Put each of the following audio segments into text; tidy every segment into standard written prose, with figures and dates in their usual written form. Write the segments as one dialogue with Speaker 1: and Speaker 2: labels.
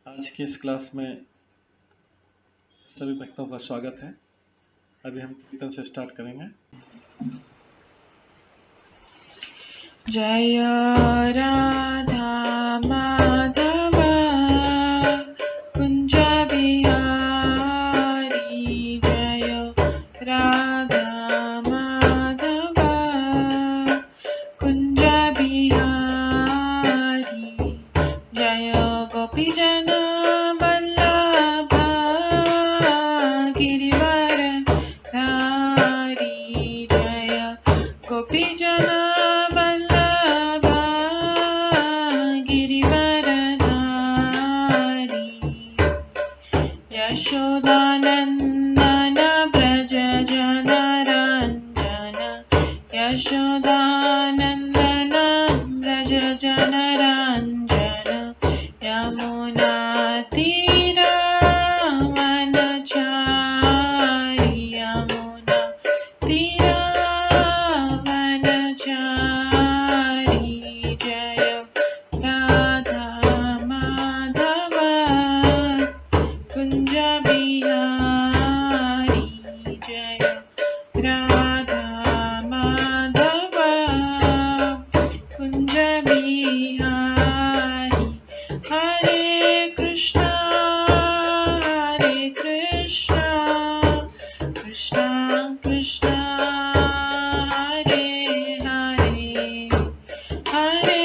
Speaker 1: आज की इस क्लास में सभी भक्तों का स्वागत है। अभी हम कीर्तन से स्टार्ट करेंगे।
Speaker 2: जय राधा माधव कुंज बिहारी, जय राधा माधव कुंज बिहारी, जय गोपीजन वल्लभ गिरिवर धारी, जय गोपीजन वल्लभ गिरिवर धारी, यशोदानंदन व्रज जनरंजन, यशोदानंदन व्रज जनरंजन, यमुना तीरावनचारी, यमुना तीरावनचारी, जय राधा माधव कुंज बिहारी, जय राधा माधव कुंज बिहारी, हरे कृष्णा कृष्णा कृष्णा हरे हरे, हरे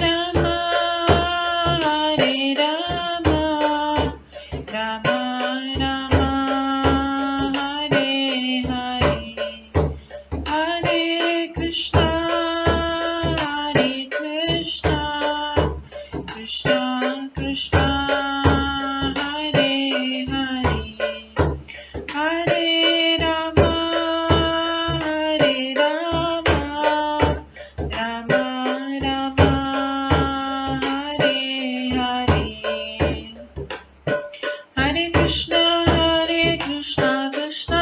Speaker 2: राम राम राम हरे हरे, हरे कृष्णा कृष्णा कृष्णा हरे हरे, हरे राम राम राम हरे हरे, हरे कृष्णा कृष्णा कृष्णा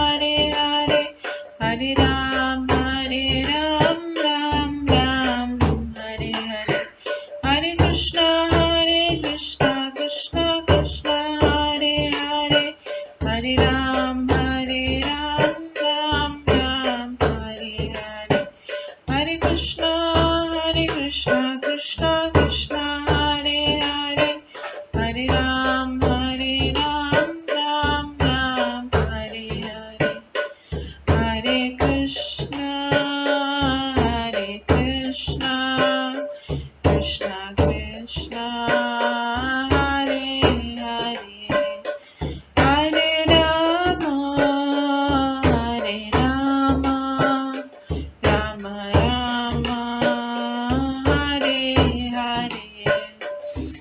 Speaker 2: हरे हरे, हरे राम राम राम हरे हरे, हरे कृष्णा कृष्णा कृष्णा हरे हरे, हरे राम राम हरे हरे, हरे कृष्णा कृष्णा कृष्णा हरे हरे, हरे राम राम हरे हरे, हरे कृष्णा कृष्णा कृष्णा हरे हरे, हरे राम राम राम हरे हरे,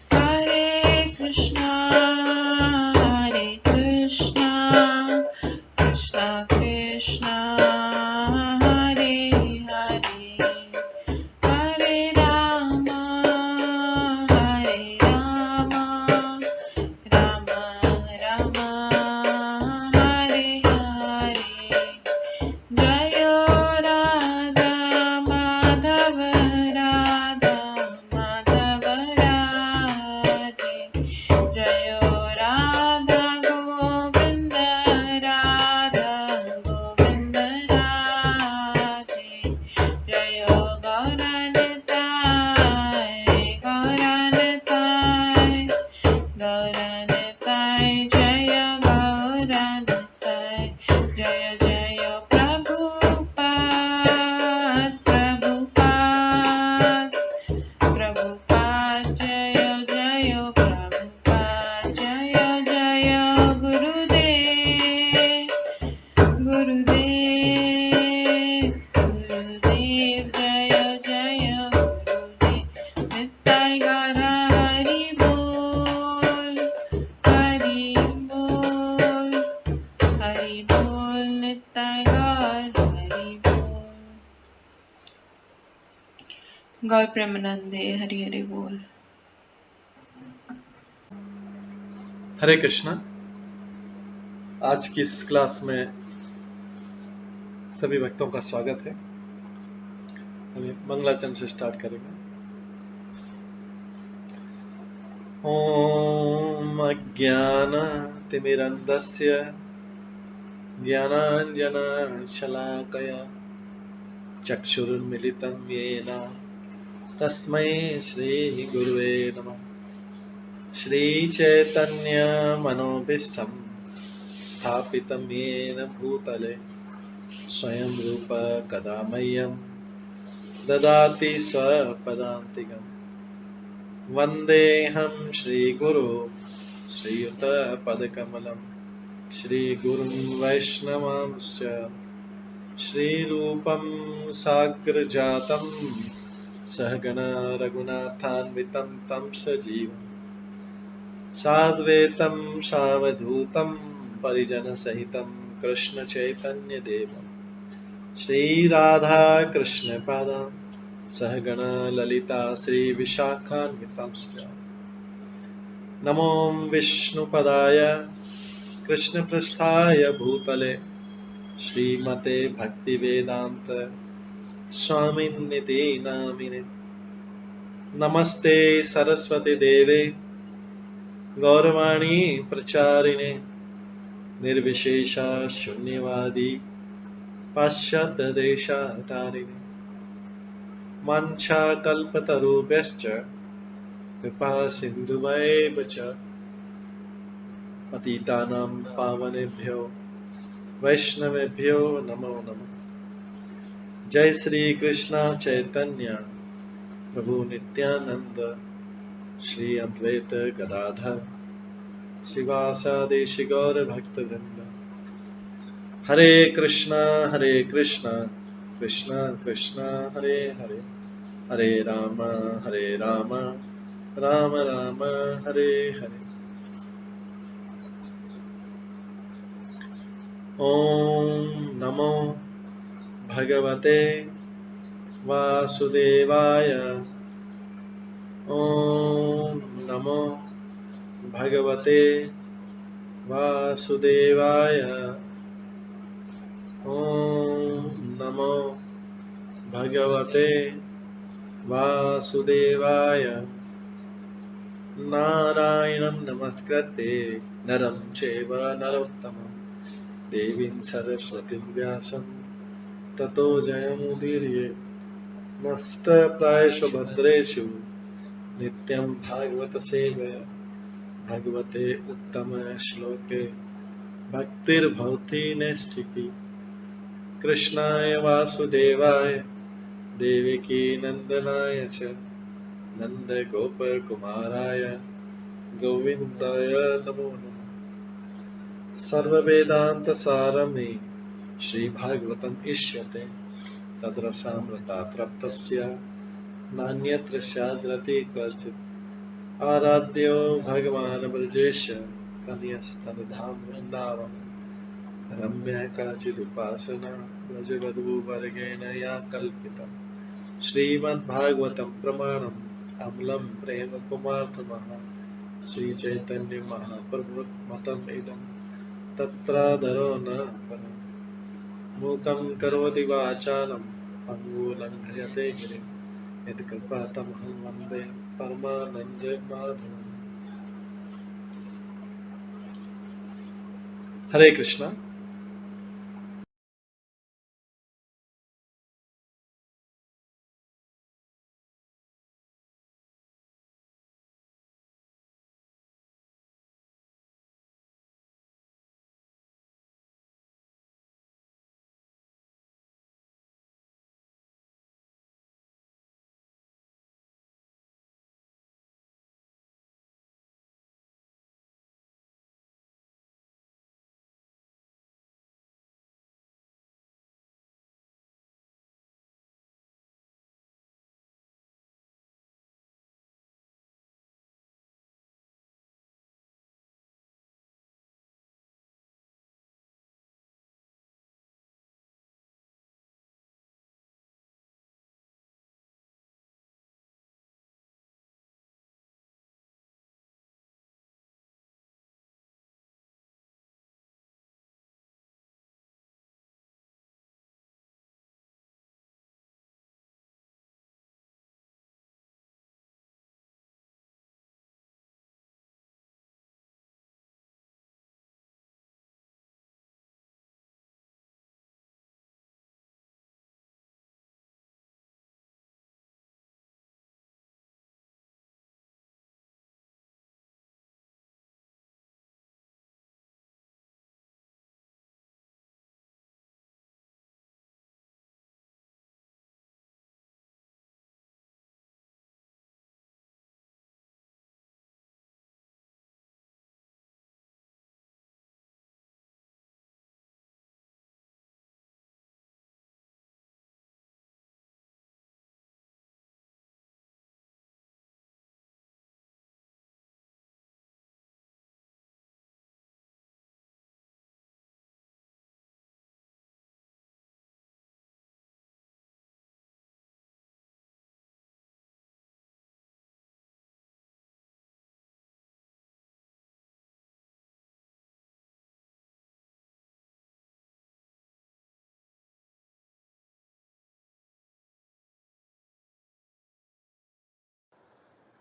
Speaker 2: हरे कृष्णा कृष्णा कृष्णा हरे हरे, हरे राम राम राम हरे हरे, जय राधा माधव राधे, जय राधा गोविंद राधे, जय गौरनिताय जय गौरनिताय, जय जय प्रभुपाद जय जय प्रभुपाद, जय जय गुरुदेव जय जय गुरुदेव, नित्य गौर हरि बोल नित्य गौर हरि बोल। गौर प्रेमानंदे हरि हरि बोल।
Speaker 1: हरे कृष्णा। आज की इस क्लास में सभी भक्तों का स्वागत है। अभी मंगलाचरण से स्टार्ट करेंगे। ॐ अज्ञानतिमिरन्धस्य ज्ञानाञ्जनशलाकया चक्षुरुन्मिलितं येन तस्मै श्रीगुरुवे नमः। श्रीचैतन्यमनोभीष्टं स्थापितं येन भूतले स्वयं रूप कदा मह्यं ददाति स्वपदान्तिकम्। वन्देऽहं श्रीगुरो श्रीयुतपदकमलं श्रीगुरुं वैष्णवांश्च श्रीरूपं साग्रजातं सहगण रघुनाथान्वितं तं सजीवं साद्वैतं सावधूतं परिजनसहितं कृष्णचैतन्यदेवं श्रीराधाकृष्णपादान् सहगण ललिता श्रीविशाखान्वितांश्च नमो विष्णुपदाय कृष्णपृष्ठाय भूतले श्रीमते भक्तिवेदान्त स्वामिन्निति नामिने। नमस्ते सरस्वती देवे गौरवाणी प्रचारिणे निर्विशेष शून्यवादी पाश्चात्य देशातारिणे। वाञ्छाकल्पतरुभ्यश्च कृपा सिन्धुभ्येव च पतितानां पावनेभ्यो वैष्णवेभ्यो नमो नमः। जय श्री कृष्ण चैतन्य प्रभु नित्यानंद श्री अद्वैत गदाधर शिवासादि गौर भक्तवृंद। हरे कृष्णा कृष्णा कृष्णा हरे हरे, हरे राम राम राम हरे हरे। ओम नमो भगवते वासुदेवाय। ओम नमो भगवते वासुदेवाय। ओम नमो भगवते वासुदेवाय। नारायणं नमस्कृत्य नरं चैव नरोत्तमं देवीं सरस्वतीं व्यासं ततो जयमुदीरये। नष्टप्रायेषु भद्रेषु नित्यं भागवत सेवया भगवते उत्तम श्लोके भक्तिर्भवति नैष्ठिकी। कृष्णाय वासुदेवाय देवकी नंदनाय च नन्दगोपकुमाराय गोविन्दाय नमो नमः। सर्ववेदान्तसारमे श्रीभागवतम् इष्यते तद्रसामृताप्तस्य नान्यत्र स्याद्रति क्वचित्। आराध्यो भगवान् ब्रजेश कन्यस्तनधाम वृन्दावन रम्या काचिदुपासना व्रजवधूवर्गेण या कल्पिता। श्रीमद्भागवतं प्रमाणम् अमलं प्रेम कुमार्थमः श्रीचैतन्य महाप्रभुमतम् इदं तत्रादरो न परम्। मूकं करोति वाचालं पङ्गुलङ्घयते गिरिं यत्कृपातमहं वन्दे परमानन्दमाधवम्। हरे कृष्णा।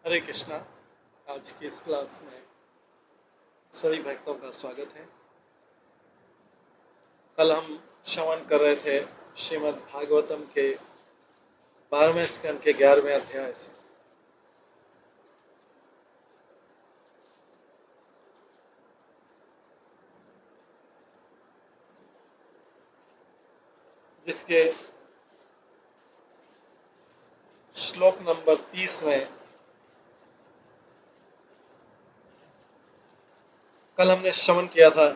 Speaker 1: हरे कृष्णा। आज की इस क्लास में सभी भक्तों का स्वागत है। कल हम श्रवण कर रहे थे श्रीमद् भागवतम के 12वें स्कंद के 11वें अध्याय से। जिसके श्लोक नंबर 30 में कल हमने श्रवण किया था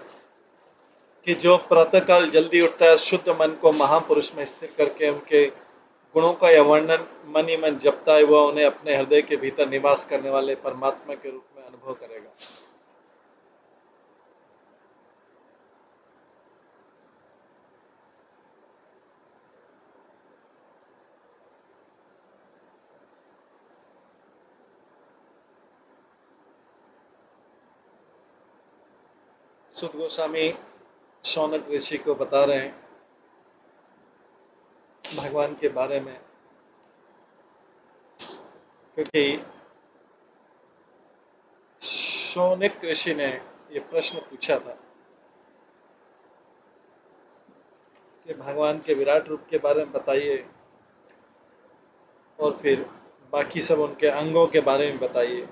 Speaker 1: कि जो प्रातःकाल जल्दी उठता है, शुद्ध मन को महापुरुष में स्थिर करके उनके गुणों का यह वर्णन मन ही मन जपता है, वह उन्हें अपने हृदय के भीतर निवास करने वाले परमात्मा के रूप में अनुभव करेगा। सुद गोस्वामी शौनक ऋषि को बता रहे हैं भगवान के बारे में, क्योंकि शौनक ऋषि ने ये प्रश्न पूछा था कि भगवान के विराट रूप के बारे में बताइए और फिर बाकी सब उनके अंगों के बारे में बताइए।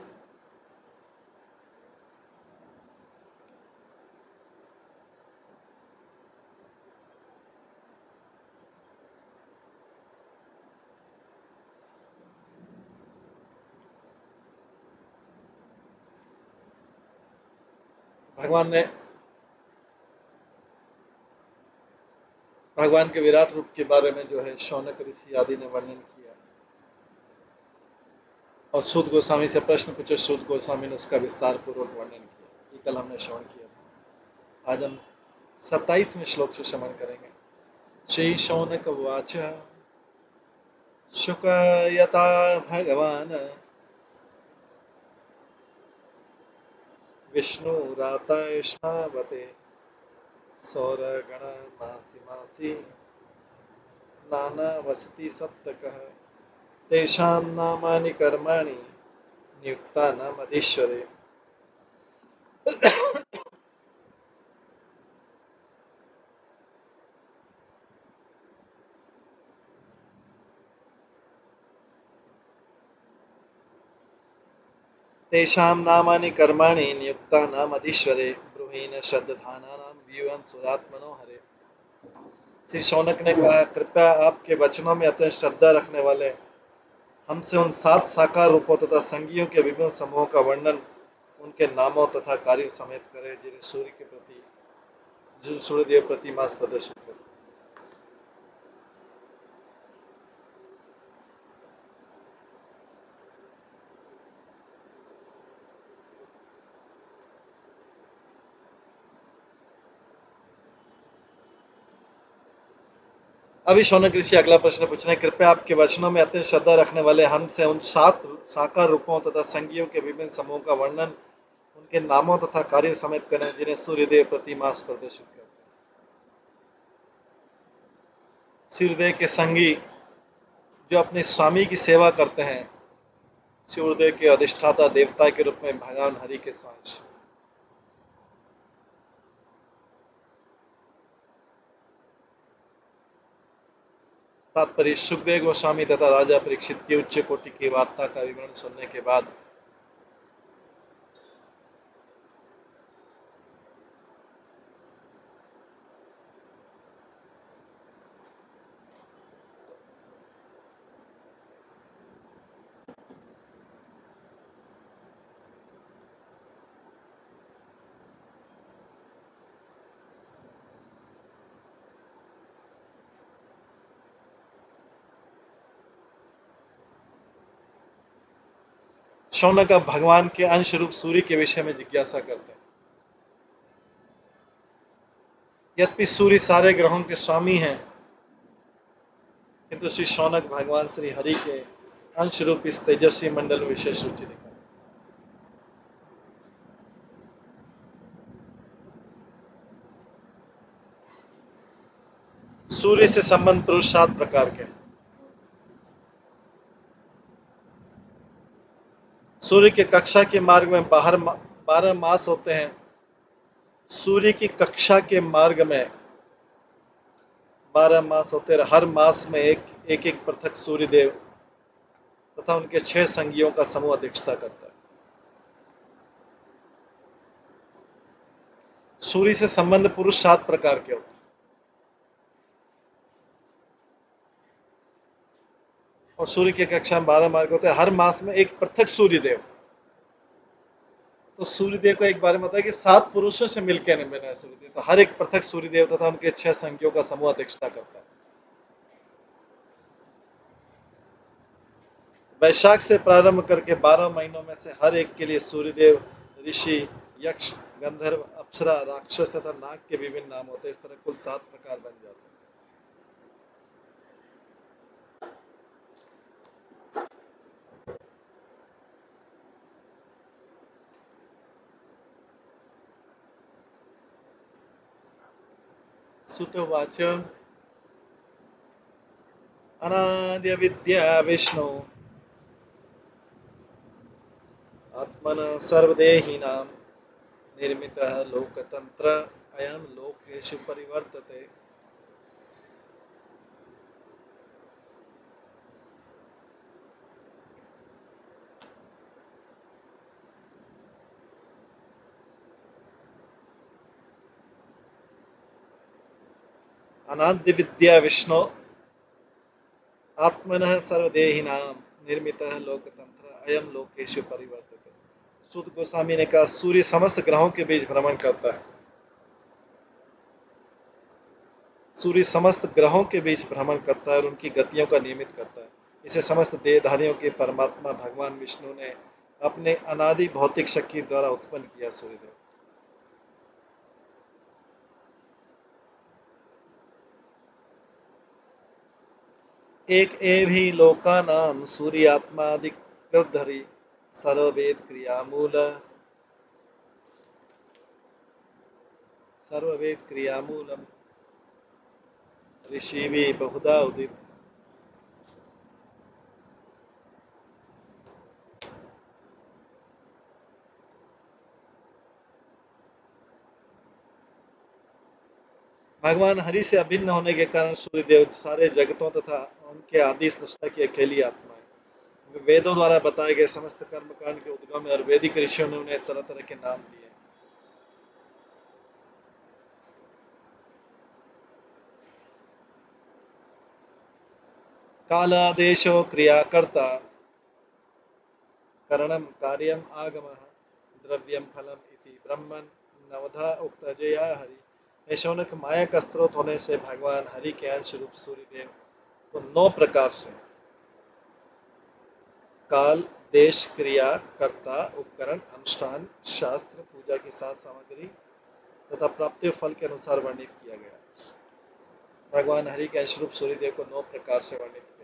Speaker 1: भगवान के विराट रूप के बारे में जो है शौनक ऋषि आदि ने वर्णन किया और सूत गोस्वामी से प्रश्न पूछे, सूत गोस्वामी ने उसका विस्तार पूर्वक वर्णन किया। ये कल हमने श्रवण किया था। आज हम 27वें श्लोक से श्रवण करेंगे। श्री शौनक उवाच शुक यथा भगवान विष्णुरातायुष्मावते सौरगण मासी मासी नाना वसति सप्तकः तेषां नामानि कर्माणि नियुक्तानाम् अधीश्वरे। तेषां नामानि कर्माणि नियुक्तानाम् अधीश्वरे ब्रूहीण श्रद्धानानां व्यूहं सुरात्मनो हरे। श्री शौनक ने कहा, कृपया आपके वचनों में अत्यंत श्रद्धा रखने वाले हमसे उन 7 साकार रूपों तथा संज्ञों के विभिन्न समूहों का वर्णन उनके नामों तथा कार्यों समेत करें, जिन्हें सूर्यदेव प्रति मास प्रदर्शित करें। अभी शौनक ऋषि अगला प्रश्न पूछ रहे हैं, कृपया आपके वचनों में अत्यंत श्रद्धा रखने वाले हमसे उन 7 साकार रूपों तथा संज्ञों के विभिन्न समूहों का वर्णन उनके नामों तथा कार्यों समेत करें, जिन्हें सूर्यदेव प्रति मास प्रदर्शित करते हैं। सूर्यदेव के संगी जो अपने स्वामी की सेवा करते हैं, सूर्यदेव के अधिष्ठाता देवता के रूप में भगवान हरि के सांश। तात्पर्य, सुखदेव गोस्वामी तथा राजा परीक्षित की उच्च कोटि की वार्ता का विवरण सुनने के बाद शौनक अब भगवान के अंश रूप सूर्य के विषय में जिज्ञासा करते हैं। यद्यपि सूर्य सारे ग्रहों के स्वामी हैं, किंतु श्री शौनक भगवान श्री हरि के अंश रूप इस तेजस्वी मंडल में विशेष रुचि दिखाते हैं। सूर्य से संबंध पुरुष 7 प्रकार के हैं। सूर्य के कक्षा के मार्ग में 12 मास होते हैं। सूर्य की कक्षा के मार्ग में 12 मास होते हैं। हर मास में एक पृथक सूर्य देव तथा उनके 6 संगियों का समूह अध्यक्षता करता है। सूर्य से संबंध पुरुष 7 प्रकार के होते हैं। और सूर्य की कक्षा में 12 मार्ग होते हैं। हर मास में एक पृथक सूर्य देव। तो सूर्यदेव को एक बारे में बताया कि 7 पुरुषों से मिलकर बना है सूर्यदेव। तो हर एक पृथक सूर्यदेव तथा उनके 6 संख्यों का समूह अध्यक्षता करता है। वैशाख से प्रारंभ करके 12 महीनों में से हर एक के लिए सूर्यदेव, ऋषि, यक्ष, गंधर्व, अप्सरा, राक्षस तथा नाग के विभिन्न नाम होते हैं। इस तरह कुल 7 प्रकार बन जाते हैं। सुतवाच अनाद्य विद्या विष्णु आत्मनः सर्वदेहिनां निर्मितः लोकतंत्र अयं लोकेषु परिवर्तते। अनाद्य विद्या विष्णु आत्मनः सर्वदेहिनां निर्मितः लोकतंत्र अयं लोकेषु परिवर्तते। सूत गोस्वामी ने कहा, सूर्य समस्त ग्रहों के बीच भ्रमण करता है। सूर्य समस्त ग्रहों के बीच भ्रमण करता है और उनकी गतियों का नियमित करता है। इसे समस्त देहधारियों के परमात्मा भगवान विष्णु ने अपने अनादि भौतिक शक्ति द्वारा उत्पन्न किया। सूर्यदेव एक एव ही लोकानां सूर्यात्मादिकृतधरी सर्ववेद क्रियामूलम ऋषिभिः बहुधा उदित। भगवान हरि से अभिन्न होने के कारण सूर्यदेव सारे जगतों तथा उनके आदि सृष्टा की अकेली आत्मा है। वेदों द्वारा बताए गए समस्त कर्मकांड के उद्गम में और वैदिक ऋषियों ने उन्हें तरह तरह के नाम दिए। कालादेशो क्रियाकर्ता करणम कार्यम आगमः द्रव्यम फलम इति ब्रह्मन नवधा उक्तजया हरि। ऐशोनक माया का स्रोत होने से भगवान हरि के अंश रूप सूर्यदेव को 9 प्रकार से काल, देश, क्रिया, कर्ता, उपकरण, अनुष्ठान, शास्त्र, पूजा की सात सामग्री तथा प्राप्ति फल के अनुसार वर्णित किया गया। भगवान हरि के अंश रूप सूर्यदेव को 9 प्रकार से वर्णित किया गया।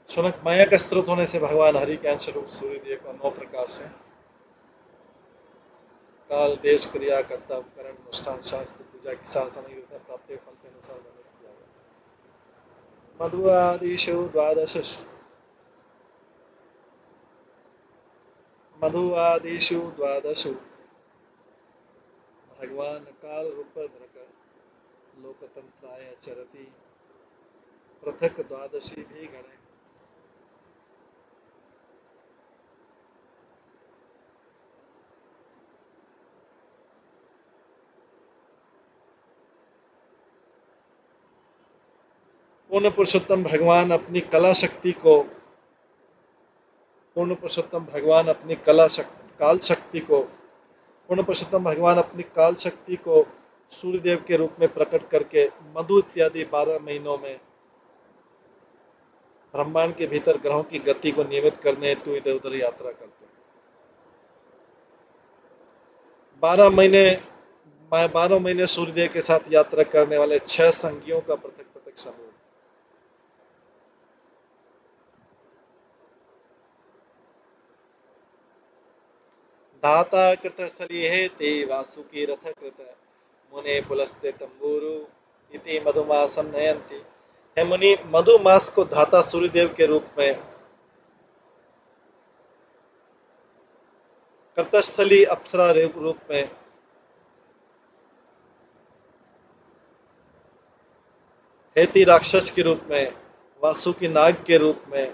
Speaker 1: शौनक माया का स्रोत होने से भगवान हरि के अंश रूप सूर्यदेव को 9 प्रकार से काल, देश, क्रिया, कर्ता, उपकरण, अनुष्ठान, शास्त्र, पूजा की सात सामग्री तथा प्राप्ति फल के अनुसार वर्णित किया गया। मधुआदिषु द्वादशु भगवान काल रूपधृक लोकतंत्राय चरति पृथक द्वादशी भी गणे। पूर्ण पुरुषोत्तम भगवान अपनी कला शक्ति को पूर्ण पुरुषोत्तम भगवान अपनी काल शक्ति को सूर्यदेव के रूप में प्रकट करके मधु इत्यादि 12 महीनों में ब्रह्मांड के भीतर ग्रहों की गति को नियमित करने हेतु इधर उधर यात्रा करते हैं। 12 महीने 12 महीने सूर्यदेव के साथ यात्रा करने वाले 6 संगियों का पृथक पृथक समूह। धाता कृतस्थलीहे ते वासुकी रथ कृत मुने पुलस्ते तंबूरु इति मधुमासम नयंती। है मुनि मधुमास को धाता सूर्यदेव के रूप में, कृतस्थली अप्सरा रूप में, हेती राक्षस के रूप में, वासुकी नाग के रूप में,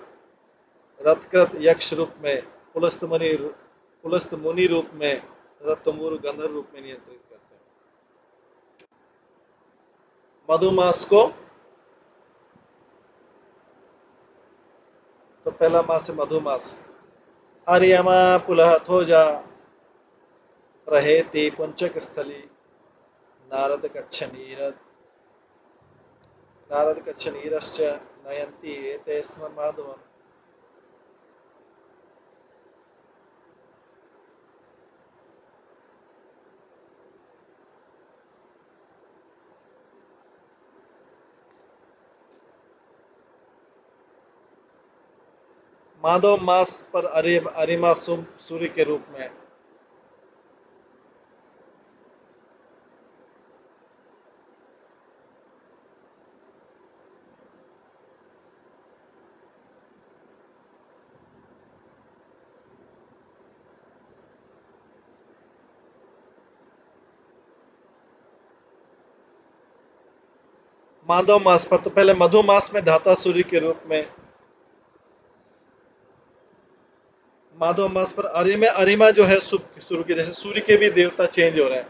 Speaker 1: रथकृत यक्ष रूप में, पुलस्त मुनि रूप में तथा तुम्बुरु गंधर्व रूप में नियंत्रित करते हैं। मधुमास को तो पहला मास है मधुमास। आर्यमा पुलह थोजा रहेति पुंचक स्थली नारद कच्छ नीरद नारद कच्छ नीरश्च नयन्ति एते स्म माधवम। माधव मास पर अरिमा सूर्य के रूप में, माधव मास पर तो पहले मधुमास में धाता सूर्य के रूप में, माधव मास पर अरिमा जो है सूर्य के, जैसे सूर्य के भी देवता चेंज हो रहे हैं।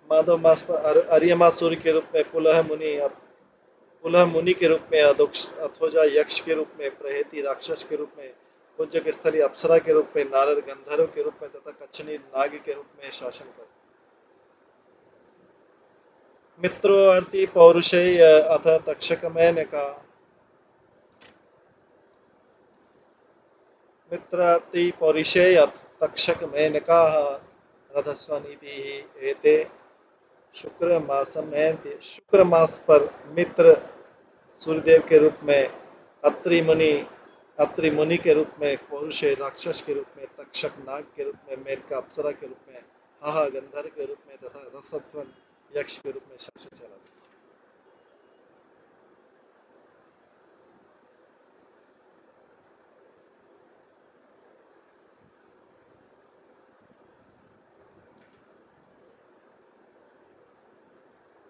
Speaker 1: माधव मास पर अरियमा सूर्य के रूप में, पुलह मुनि के रूप में, अथोजा यक्ष के रूप में, प्रहेति राक्षस के रूप में, पुंजक स्थली अप्सरा के रूप में, नारद गंधर्व के रूप में तथा कच्छनी नाग के रूप में शासन कर। मित्रो अर्ति पौरुषेय अथ तक्षक मैनका, मित्रार्ति पौरुषेय तक्षक मैनका रथस्वनीति एते शुक्र मासम नयन्ति। शुक्र मास पर मित्र सूर्यदेव के रूप में, अत्रि मुनि के रूप में, पौरुष राक्षस के रूप में, तक्षक नाग के रूप में, मेनका अप्सरा के रूप में, हाहा गंधर्व के रूप में तथा रसत्वन यक्ष के रूप में शासन चला।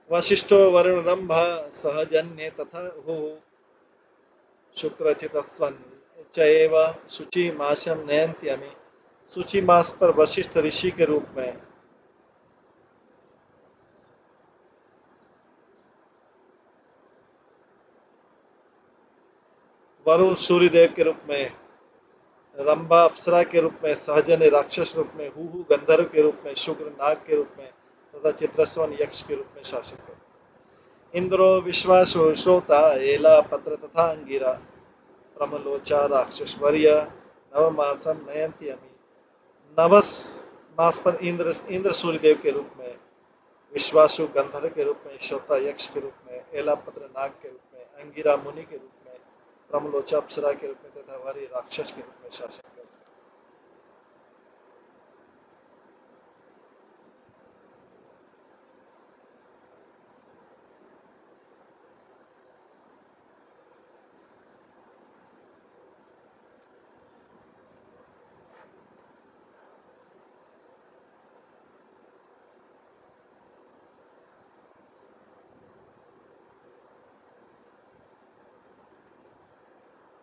Speaker 1: वशिष्ठो वरुण रंभ सहजन्य तथा हु शुक्रचितस्वन चैव शुचि मासम नयन्ति अमी। शुचि मास पर वशिष्ठ ऋषि के रूप में, वरुण सूर्यदेव के रूप में, रंभा अप्सरा के रूप में, सहजन राक्षस रूप में, हु गंधर्व के रूप में, शुक्र नाग के रूप में तथा चित्रस्वन यक्ष के रूप में शासन कर। इंद्रो विश्वासो श्रोता एला पत्र तथा अंगिरा प्रमलोचा राक्षसवर्य नवमासम नयंती अमी। नवस मास पर इंद्र सूर्यदेव के रूप में, विश्वासु गंधर्व के रूप में, श्रोता यक्ष के रूप में, एलापत्र नाग के रूप में, अंगिरा मुनि के रूप में, प्रमलोचा अप्सरा के रूप में तथा वरी राक्षस के रूप में शासन करते।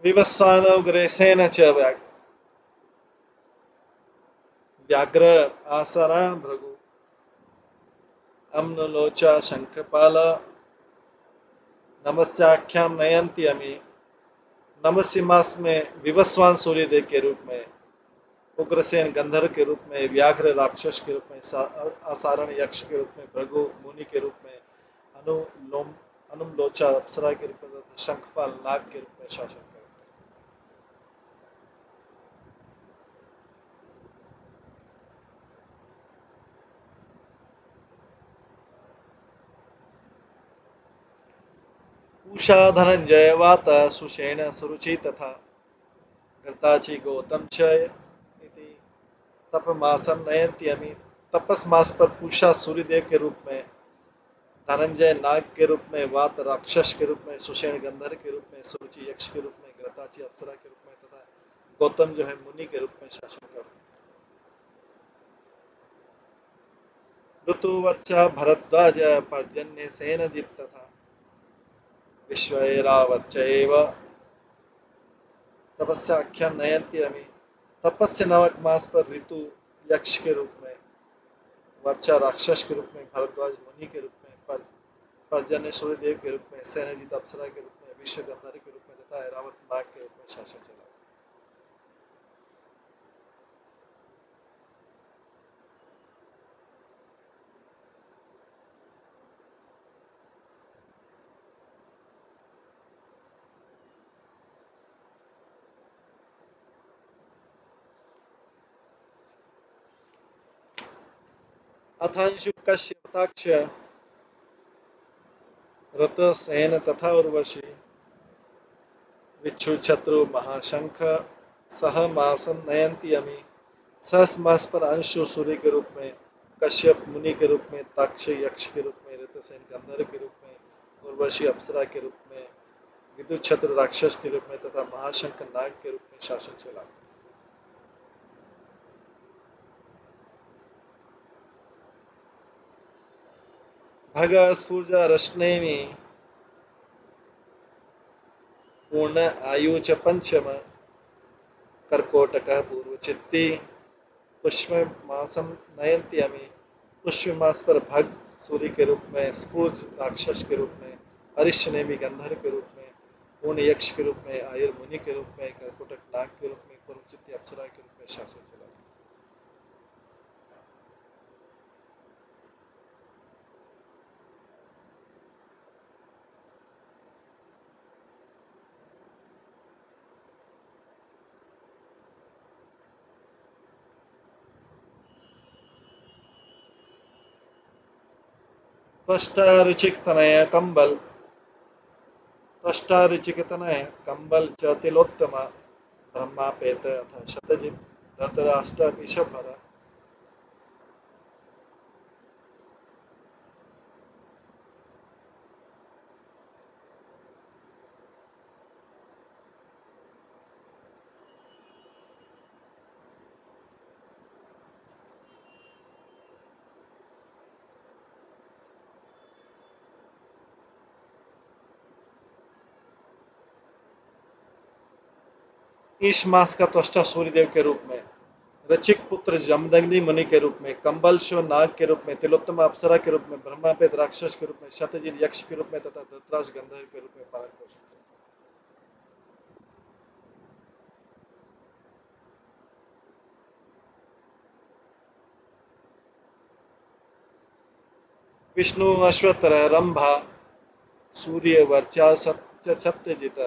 Speaker 1: विवस्वानुग्रेसेन च व्याघ्र आसरण भृगु अम्नलोचा शंखपाल नमस्याख्याम नयंती अमी। नमस्य मास में विवस्वान सूर्यदेव के रूप में, उग्रसेन गंधर्व के रूप में, व्याघ्र राक्षस के रूप में, आसारण यक्ष के रूप में, भृगु मुनि के रूप में, अनुलोम अनुमलोचा अप्सरा के रूप में तथा शंखपाल नाग के रूप में शासन करे। पूषा धनंजय वात सुषेण सुरुचि तथा घृताचि गौतम च इति तपमासम नयन्ति अमी। तपस मास पर पूषा सूर्यदेव के रूप में, धनंजय नाग के रूप में, वात राक्षस के रूप में, सुषेण गंधर्व के रूप में, सुरुचि यक्ष के रूप में, घृताचि अप्सरा के रूप में तथा गौतम जो है मुनि के रूप में शासन करते हैं। ऋतुवर्चा भरद्वाज पर्जन्य सेनजित् तथा विश्वैरावच्चैव तपस्याख्यम नयन्ति अमी। तपस्य नवक मास पर ऋतु यक्ष के रूप में, वर्चा राक्षस के रूप में, भरद्वाज मुनि के रूप में, पर्जन्य सूर्यदेव के रूप में, सेनजित अप्सरा के रूप में, विश्व गंधर्व के रूप में तथा ऐरावत नाग के रूप में शासन चला। अथांशु कश्यपताक्ष रतसेन तथा उर्वशी विच्छु शत्रु महाशंख सह मासम नयन्ति अमी। सहस मास पर अंशु सूर्य के रूप में, कश्यप मुनि के रूप में, ताक्ष यक्ष के रूप में, ऋतसेन गंधर्व के रूप में, उर्वशी अप्सरा के रूप में, विद्युत छत्र राक्षस के रूप में तथा महाशंख नाग के रूप में शासन चला। भग स्फूर्जा रश्नेमि पूर्ण आयु च पंचम कर्कोटक पूर्वचित्ती पुष्य मासम नयन्ति अमी। पुष्य मास पर भग सूर्य के रूप में, स्फूर्ज राक्षस के रूप में, अरिष्टनेमि गंधर्व के रूप में, पूर्ण यक्ष के रूप में, आयुर मुनि के रूप में, कर्कोटक नाग के रूप में, पूर्वचित्ती अप्सरा के रूप में शासन चला। त्वष्टा रुचिक तनय कंबल, त्वष्टा रुचिक तनय कंबल च तिलोत्तम ब्रह्मापेत अथ शतजित धृतराष्ट्र ऋषभर। इस मास का त्वष्टा सूर्यदेव के रूप में, ऋचिक पुत्र जमदग्नि मुनि के रूप में, कंबल शिव नाग के रूप में, तिलोत्तम अप्सरा के रूप में, ब्रह्मापेत राक्षस के रूप में, शतजित यक्ष के रूप में तथा धृतराज गंधर्व के रूप में पालन पोषण किया। विष्णु अश्वतर रंभा सूर्य वर्चा सत्यजित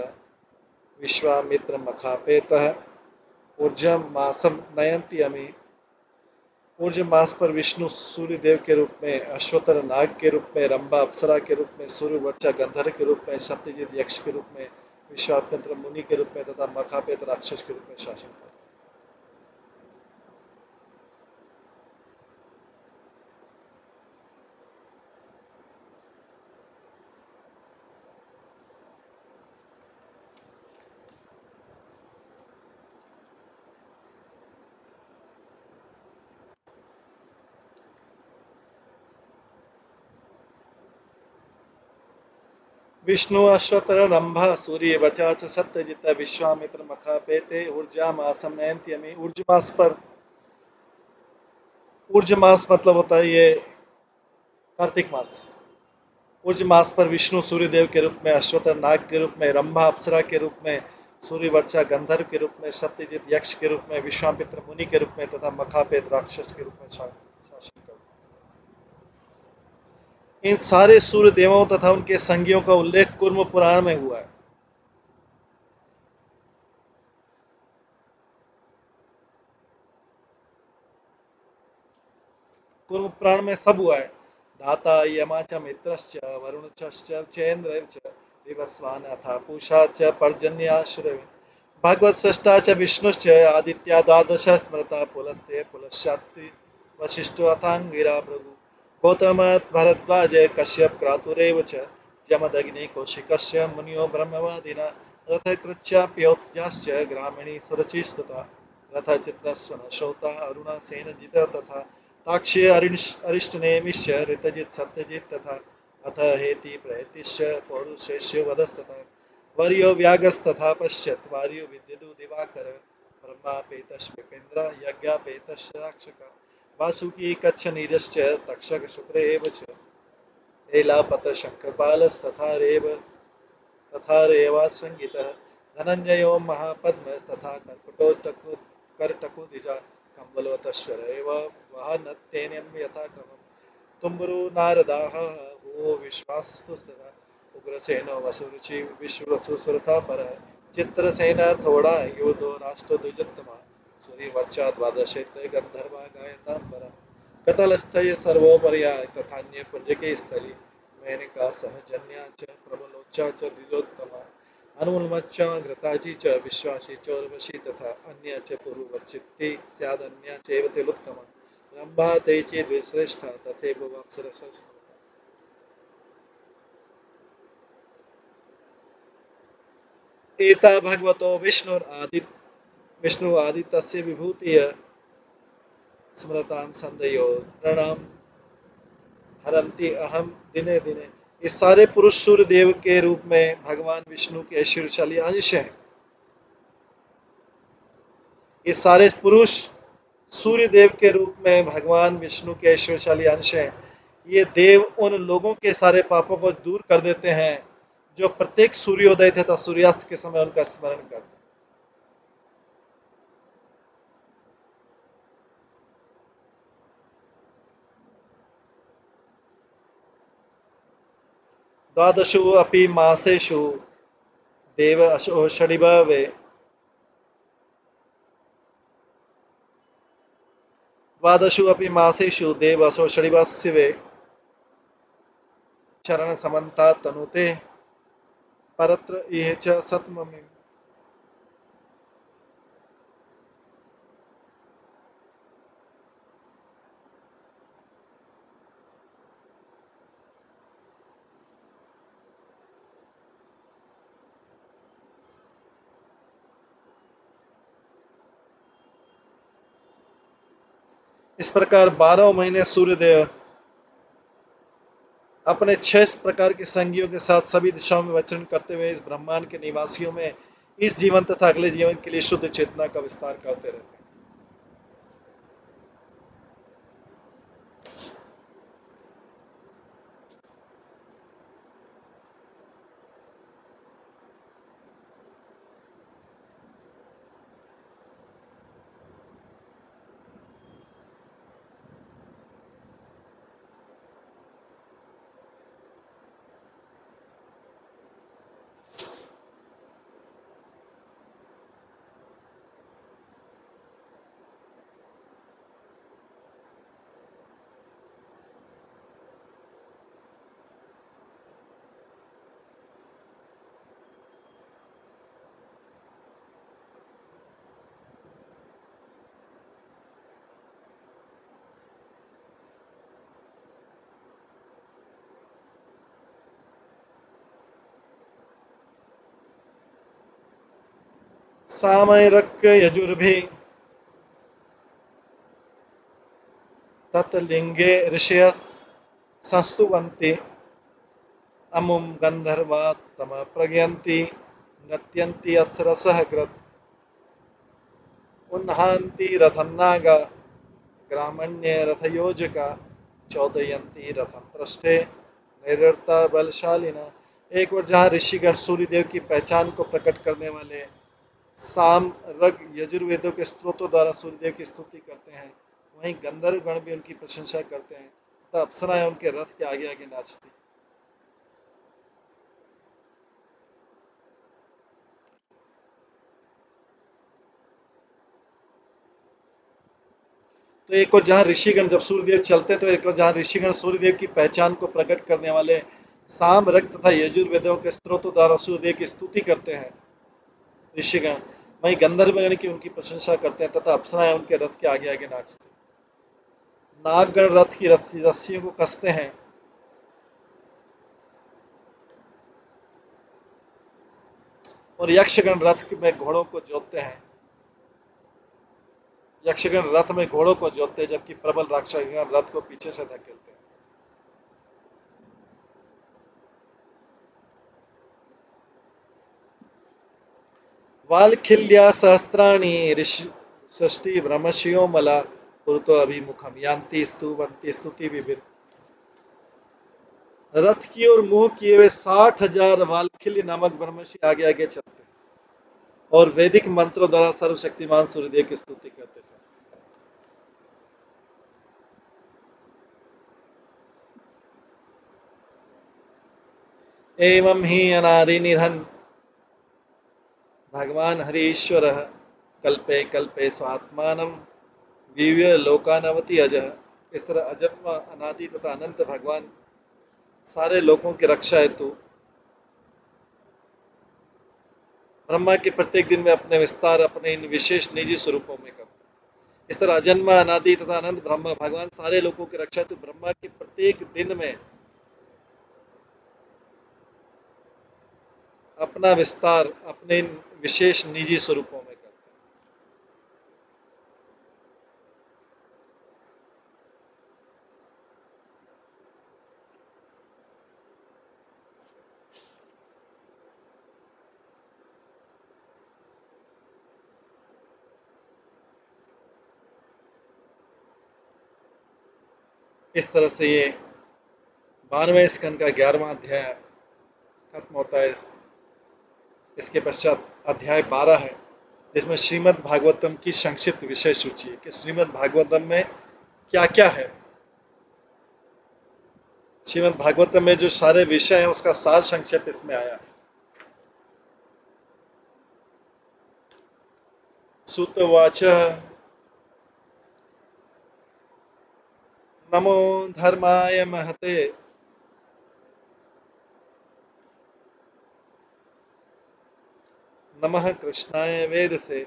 Speaker 1: विश्वामित्र मखापेत ऊर्जम मासम नयन्ति अमी। ऊर्ज मास पर विष्णु सूर्य देव के रूप में, अश्वतर नाग के रूप में, रंभा अप्सरा के रूप में, सूर्य वर्चा गंधर्व के रूप में, सत्यजित यक्ष के रूप में, विश्वामित्र मुनि के रूप में तथा मखापेत राक्षस के रूप में शासन करते। विष्णु अश्वतर रंभा सूर्य वचा च सत्यजित विश्वामित्र मखापेते ऊर्जा मासम नयन्ति अमी। ऊर्ज मास पर, ऊर्ज मास मतलब होता है ये कार्तिक मास। ऊर्ज मास पर विष्णु सूर्यदेव के रूप में, अश्वतर नाग के रूप में, रंभा अप्सरा के रूप में, सूर्य वर्चा गंधर्व के रूप में, सत्यजित यक्ष के रूप में, विश्वामित्र मुनि के रूप में तथा मखापेत राक्षस के रूप में शासन करते। इन सारे सूर्य देवों तथा उनके संगियों का उल्लेख कुर्म पुराण में हुआ है। कुर्म पुराण में सब हुआ है। धाता यमा च मित्रश्च वरुण च चेन्द्र च विवस्वान् अथा पूषा च पर्जन्याश्रवे भगवत्सृष्टा च विष्णुश्च आदित्या द्वादश स्मृता पुलस्ते पुलश्चात्ति वसिष्ठो अथाङ्गिरा भृगु गौतम भरद्वाज कश्यप क्रतुरेव च जमदग्नि कौशिकस्य मुनियो ब्रह्मवादिना रथकृच्छ्याप्योत्याश्च ग्रामिणी सुरचिस्तथा रथचित्रस्वनश्रौता अरुण सेनजित तथा ताक्ष्य अरिष्टनेमिश्च ऋतजित् सत्यजित् तथा अथ हेति प्रयतिश्च पौरुषेष्य वधस्तथा वर्यो व्यागस्तथा पश्यत् वार्यो विद्युदु दिवाकर ब्रह्मापेतश्विपेन्द्र यज्ञापेतश्चाक्षक वासुकी कच्छनीरश्च तक्षक शुक्र एव च एलापतशङ्खपालस्तथा रेव तथा रेवासङ्गितः धनञ्जयो महापद्मस्तथा कर्कटोत्कर्टकुदिजा कम्बलोतश्वर एव वहनत्तेन यथाक्रमम् तुम्बरो नारदाः वो विश्वासस्तुस्तथा उग्रसेनो वसुरुचि विश्ववसुस्वरथा परः चित्रसेन थोड़ा योधो राष्ट्रद्विजोत्तमा सूर्यवर्चा द्वादशेते गन्धर्वा गायताम्बरः कटलस्थय सर्वोपर्या तथान्ये पुण्यके स्थली मेनका सहजन्या च प्रबलोच्चा च द्विजोत्तमा अनुल्मच्च घृताची च विश्वासी चौर्वशी तथा अन्या च पूर्ववच्चित्ती स्यादन्या चैव तिलोत्तमा रंभा ते चेद्विश्रेष्ठा तथैव वाप्सरसः एता भगवतो विष्णु आदितस्य विभूतिः स्मृतां संदयो प्रणाम हरन्ति अहम दिने दिने। ये सारे पुरुष सूर्य देव के रूप में भगवान विष्णु के ऐश्वर्यशाली अंश हैं। ये सारे पुरुष सूर्य देव के रूप में भगवान विष्णु के ऐश्वर्यशाली अंश हैं। ये देव उन लोगों के सारे पापों को दूर कर देते हैं जो प्रत्येक सूर्योदय तथा सूर्यास्त के समय उनका स्मरण करते हैं। द्वादशु अपि मासेषु देव षडिभवे द्वादशु अपि मासेषु देव षडिभस्यवे चरण समन्ता तनुते परत्र इह च सतममिम्। इस प्रकार 12 महीने सूर्यदेव अपने 6 प्रकार के संगियों के साथ सभी दिशाओं में विचरण करते हुए इस ब्रह्मांड के निवासियों में इस जीवन तथा अगले जीवन के लिए शुद्ध चेतना का विस्तार करते रहते हैं। सामयिक यजुर्भिः तत्लिंगे ऋषयः संस्तुवन्ति अमुं गन्धर्वात्तम प्रज्ञन्ति नत्यन्ति अप्सरसः कृत उन्हान्ति रथन्नागा ग्रामण्य रथयोजका चौदयंती रथम पृष्ठे निरृता बलशालिना। एक और जहाँ ऋषिगण सूर्यदेव की पहचान को प्रकट करने वाले साम रग यजुर्वेदों के स्त्रोतों द्वारा सूर्यदेव की स्तुति करते हैं, वहीं गंधर्व गण भी उनकी प्रशंसा करते हैं तथा अप्सराएं उनके रथ के आगे आगे नाचती। तो एक और जहाँ ऋषिगण जब सूर्यदेव चलते तो एक और जहाँ ऋषिगण सूर्यदेव की पहचान को प्रकट करने वाले साम रक्त तथा यजुर्वेदों के स्त्रोतों द्वारा सूर्यदेव की स्तुति करते हैं ऋषिगण। वहीं गंधर्वगण की उनकी प्रशंसा करते हैं तथा अप्सराएं उनके रथ के आगे आगे नाचते हैं। नागगण रथ की रस्सियों को कसते हैं। और यक्षगण रथ में घोड़ों को जोतते हैं। यक्षगण रथ में घोड़ों को जोतते हैं जबकि प्रबल राक्षसगण रथ को पीछे से धकेलते हैं। वालखिल्या सहस्त्राणि षष्टि ब्रह्मशियो मला पुरतो अभिमुखम यान्ति स्तुवन्ति स्तुति विभिन्न। रथ की ओर मुंह किए हुए 60,000 वालखिल्य नामक ब्रह्मर्षि आगे आगे चलते हैं और वैदिक मंत्रों द्वारा सर्वशक्तिमान सूर्यदेव की स्तुति करते चलते हैं। एवं ही अनादि निधन भगवान हरीश्वर कल्पे कल्पे स्वात्मानम दिव्य लोकानवति अजह। इस तरह अजन्म अनादि तथा अनंत भगवान सारे लोगों की रक्षा हेतु ब्रह्मा के प्रत्येक दिन में अपने विस्तार अपने इन विशेष निजी स्वरूपों में करते हैं। इस तरह अजन्म अनादि तथा अनंत ब्रह्मा भगवान सारे लोगों की रक्षा हेतु ब्रह्मा के प्रत्येक दिन में अपना विस्तार अपने इन विशेष निजी स्वरूपों में करते हैं। इस तरह से ये 12वें स्कंद का 11वां अध्याय खत्म होता है। इसके पश्चात अध्याय 12 है जिसमें श्रीमद् भागवतम की संक्षिप्त विषय सूची है कि श्रीमद् भागवतम में क्या क्या है। श्रीमद् भागवतम में जो सारे विषय हैं उसका सार संक्षेप इसमें आया है। सुतवाच नमो धर्माय महते नमः कृष्णाय वेदसे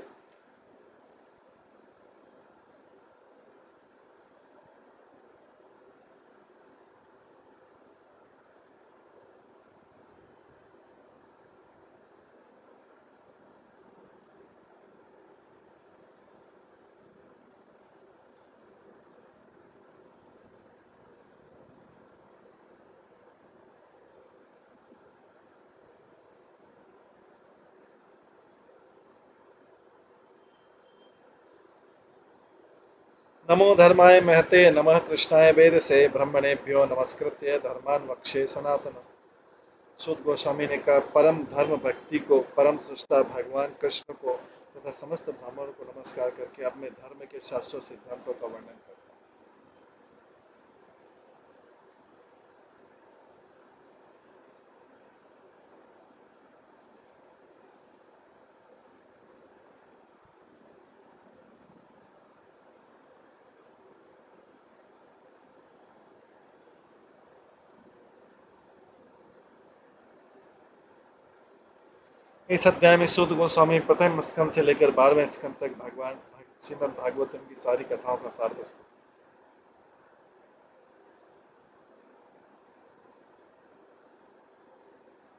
Speaker 1: नमो धर्माय महते नमः कृष्णाय वेदसे ब्रह्मणेभ्यो नमस्कृत्य धर्मान् वक्षे सनातन। सूत गोस्वामी ने कहा परम धर्म भक्ति को परम सृष्टा भगवान कृष्ण को तथा समस्त ब्राह्मणों को नमस्कार करके अब मैं धर्म के शास्त्रों सिद्धांतों का वर्णन करता हूँ। इस अध्याय में सूत गोस्वामी प्रथम स्कंद से लेकर 12वें स्कंद तक भगवान श्रीमद् भागवतम की सारी कथाओं का सार प्रस्तुत।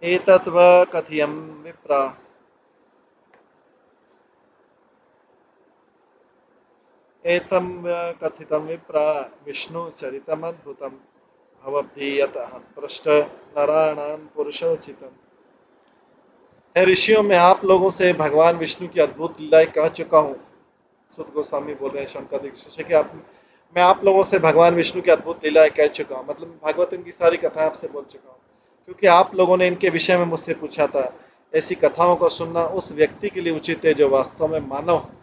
Speaker 1: एतत्व कथियं विप्रा एतं कथितं विप्रा विष्णु चरितमद्भुतं भवद्दीयतः पृष्ठ नराणां पुरुषोचितम्। है ऋषियों में आप लोगों से भगवान विष्णु की अद्भुत लीलाएं कह चुका हूँ। सुत गोस्वामी बोल रहे हैं शंकर शिष्य कि आप मैं आप लोगों से भगवान विष्णु की अद्भुत लीलाएं कह चुका हूँ मतलब भागवतम की सारी कथाएं आपसे बोल चुका हूँ क्योंकि आप लोगों ने इनके विषय में मुझसे पूछा था। ऐसी कथाओं को सुनना उस व्यक्ति के लिए उचित है जो वास्तव में मानव है।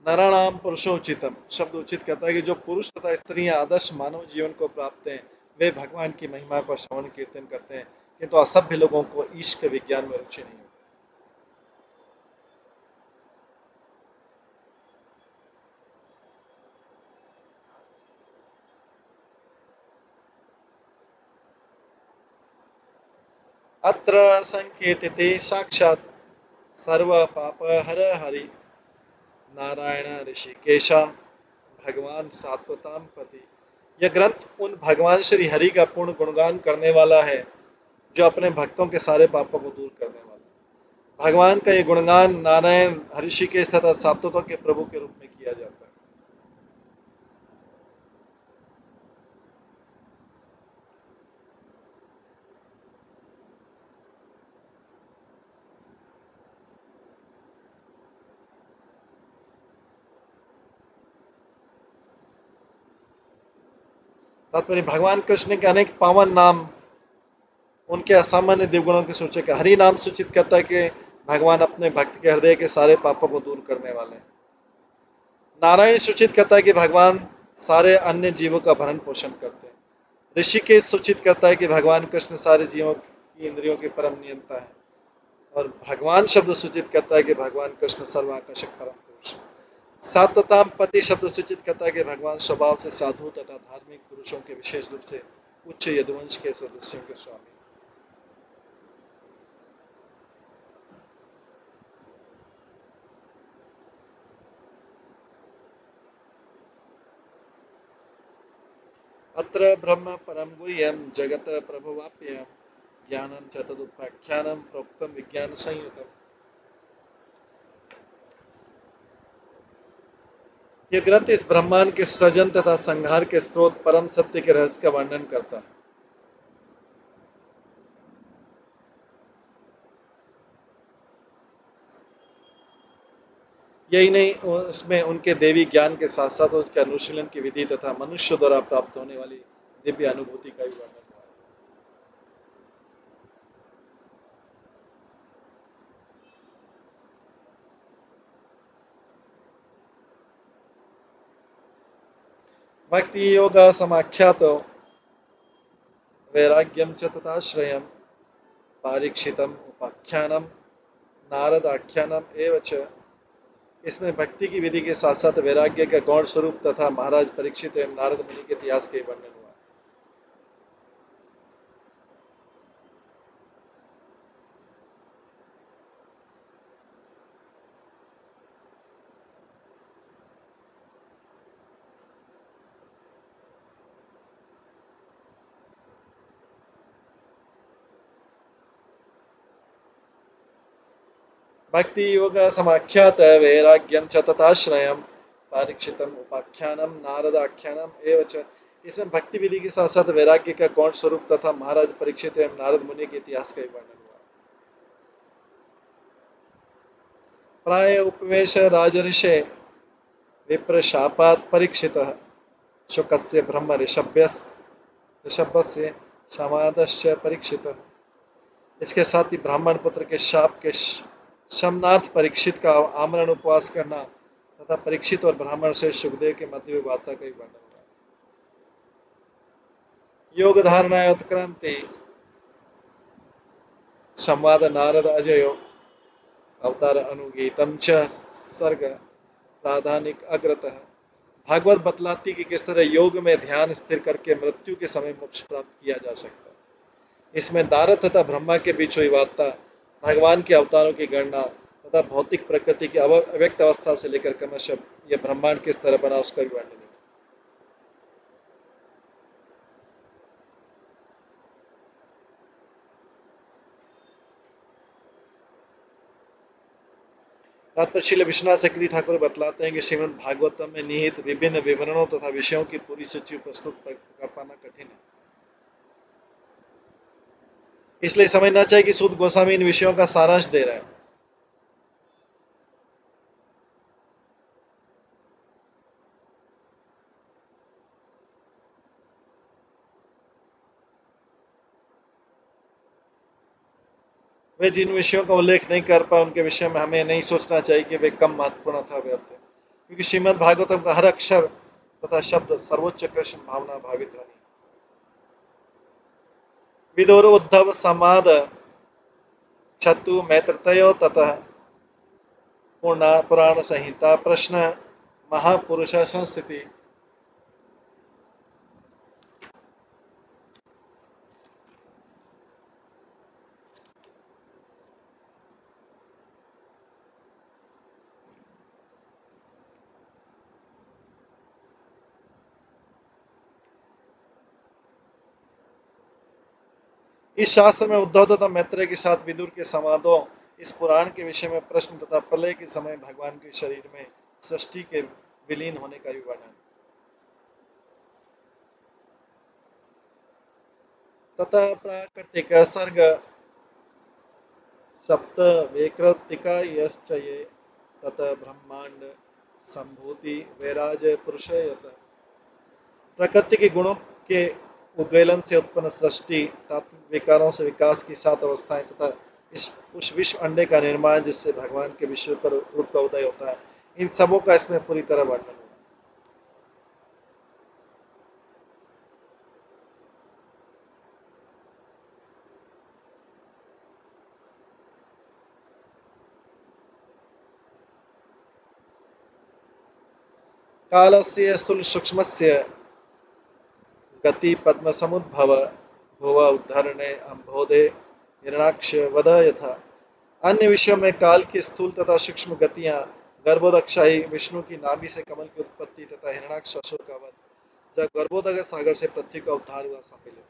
Speaker 1: नराणाम पुरुषोचितम शब्द उचित कहता है कि जो पुरुष तथा स्त्रियां आदर्श मानव जीवन को प्राप्त हैं वे भगवान की महिमा को श्रवण कीर्तन करते हैं किंतु असभ्य लोगों को ईश्क विज्ञान में रुचि नहीं होती। अत्र संकेतिते साक्षात् सर्व पाप हर हरि नारायण ऋषिकेश भगवान सात्वताम पति। यह ग्रंथ उन भगवान श्री हरि का पूर्ण गुणगान करने वाला है जो अपने भक्तों के सारे पापों को दूर करने वाला है। भगवान का ये गुणगान नारायण ऋषिकेश तथा सात्वतों के प्रभु के रूप में किया जाता है। तात्पर्य भगवान कृष्ण के अनेक पावन नाम उनके असामान्य दिवगुणों के सूचक है। हरि नाम सूचित करता है कि भगवान अपने भक्त के हृदय के सारे पापों को दूर करने वाले हैं। नारायण सूचित करता है कि भगवान सारे अन्य जीवों का भरण पोषण करते हैं। ऋषिकेश सूचित करता है कि भगवान कृष्ण सारे जीवों की इंद्रियों के परम नियंता है। और भगवान शब्द सूचित करता है कि भगवान कृष्ण सर्वाकर्षक परम पुरुष है। सात्वताम पति शब्द सूचित करता है कि भगवान स्वभाव से साधु तथा धार्मिक पुरुषों के विशेष रूप से उच्च यदुवंश के सदस्यों के स्वामी। अत्र ब्रह्म परम गुह्यं जगत प्रभुवाप्यं ज्ञानं च तदुपाख्यानं प्रोक्तं विज्ञान संयुतम्। यह ग्रंथ इस ब्रह्मांड के सृजन तथा संहार के स्रोत परम सत्य के रहस्य का वर्णन करता है। यही नहीं, उसमें उनके देवी ज्ञान के साथ साथ उसके अनुशीलन की विधि तथा मनुष्य द्वारा प्राप्त होने वाली दिव्य अनुभूति का भी वर्णन हुआ है। भक्ति योग समाख्यातो वैराग्यम च तथाश्रयम पारीक्षितम उपाख्यानम नारद आख्यानम एवं च। इसमें भक्ति की विधि के साथ साथ वैराग्य का गौण स्वरूप तथा महाराज परीक्षित एवं नारद मुनि के इतिहास के वर्णन हुआ है। भक्ति योग समाख्यात वैराग्यम च तथाश्रयम पारीक्षितम उपाख्यानम नारद आख्यानम एवं च। इसमें भक्ति विधि के साथ साथ वैराग्य का गौण स्वरूप तथा महाराज परीक्षित एवं नारद मुनि के इतिहास का वर्णन हुआ। प्राय उपवेश राजऋषे विप्रशापात परीक्षित शुकस्य ब्रह्म ऋषभस्य समादश्च परीक्षित। इसके साथ ही ब्राह्मण पुत्र के शाप के शमनार्थ परीक्षित का आमरण उपवास करना तथा परीक्षित और ब्राह्मण से सुखदेव के मध्य में वार्ता का वर्णन हुआ। योग धारणा उत्क्रांति संवाद नारद अजयो अवतार अनुगीतम च सर्ग प्राधानिक अग्रतः। भागवत बतलाती कि किस तरह योग में ध्यान स्थिर करके मृत्यु के समय मोक्ष प्राप्त किया जा सकता है। इसमें नारद तथा ब्रह्मा के बीच हुई वार्ता, भगवान के अवतारों की गणना तथा भौतिक प्रकृति की अव्यक्त अवस्था से लेकर क्रमशः यह ब्रह्मांड किस तरह बना उसका भी वर्णन है। तात्पर्य श्रील विश्वनाथ चक्रवर्ती ठाकुर बतलाते हैं कि श्रीमद् भागवतम में निहित विभिन्न विवरणों तथा विषयों की पूरी सूची प्रस्तुत कर पाना कठिन है। इसलिए समझना चाहिए कि सूत गोस्वामी इन विषयों का सारांश दे रहे हैं। वे जिन विषयों का उल्लेख नहीं कर पाए उनके विषय में हमें नहीं सोचना चाहिए कि वे कम महत्वपूर्ण अथवा व्यर्थ है, क्योंकि श्रीमद् भागवतम का हर अक्षर तथा शब्द सर्वोच्च कृष्ण भावना भावित रही। विदुर उद्धव समाद क्षतु मैत्रतयो ततः पुराण संहिता प्रश्न महापुरुष संस्थिति। इस शास्त्र में उद्धव तथा मैत्रेय के साथ विदुर के संवादों, इस पुराण के विषय में प्रश्न तथा प्रलय के समय भगवान के शरीर में सृष्टि के विलीन होने का भी वर्णन तथा प्राकृतिक सर्ग सप्त वेकृतिका यश्च ये तत ब्रह्मांड संभूति वैराज पुरुष यत। प्रकृति के गुणों के उद्वेलन से उत्पन्न सृष्टि, तात्विक विकारों से विकास की 7 अवस्थाएं तथा इस उस विश्व अंडे का निर्माण जिससे भगवान के विश्व का रूप का उदय होता है, इन सबों का इसमें पूरी तरह वर्णन हुआ। कालस्य स्थूल सूक्ष्मस्य गति पद्म समुद्भव भुव उद्धरणे अम्भोधे हिरणाक्ष वध यथा। अन्य विषयों में काल की स्थूल तथा सूक्ष्म गतियां, गर्भोदकशाही, विष्णु की नाभि से कमल की उत्पत्ति तथा हिरणाक्ष असुर का वध, जब गर्भोदक सागर से पृथ्वी का उद्धार हुआ, सम्मिलित।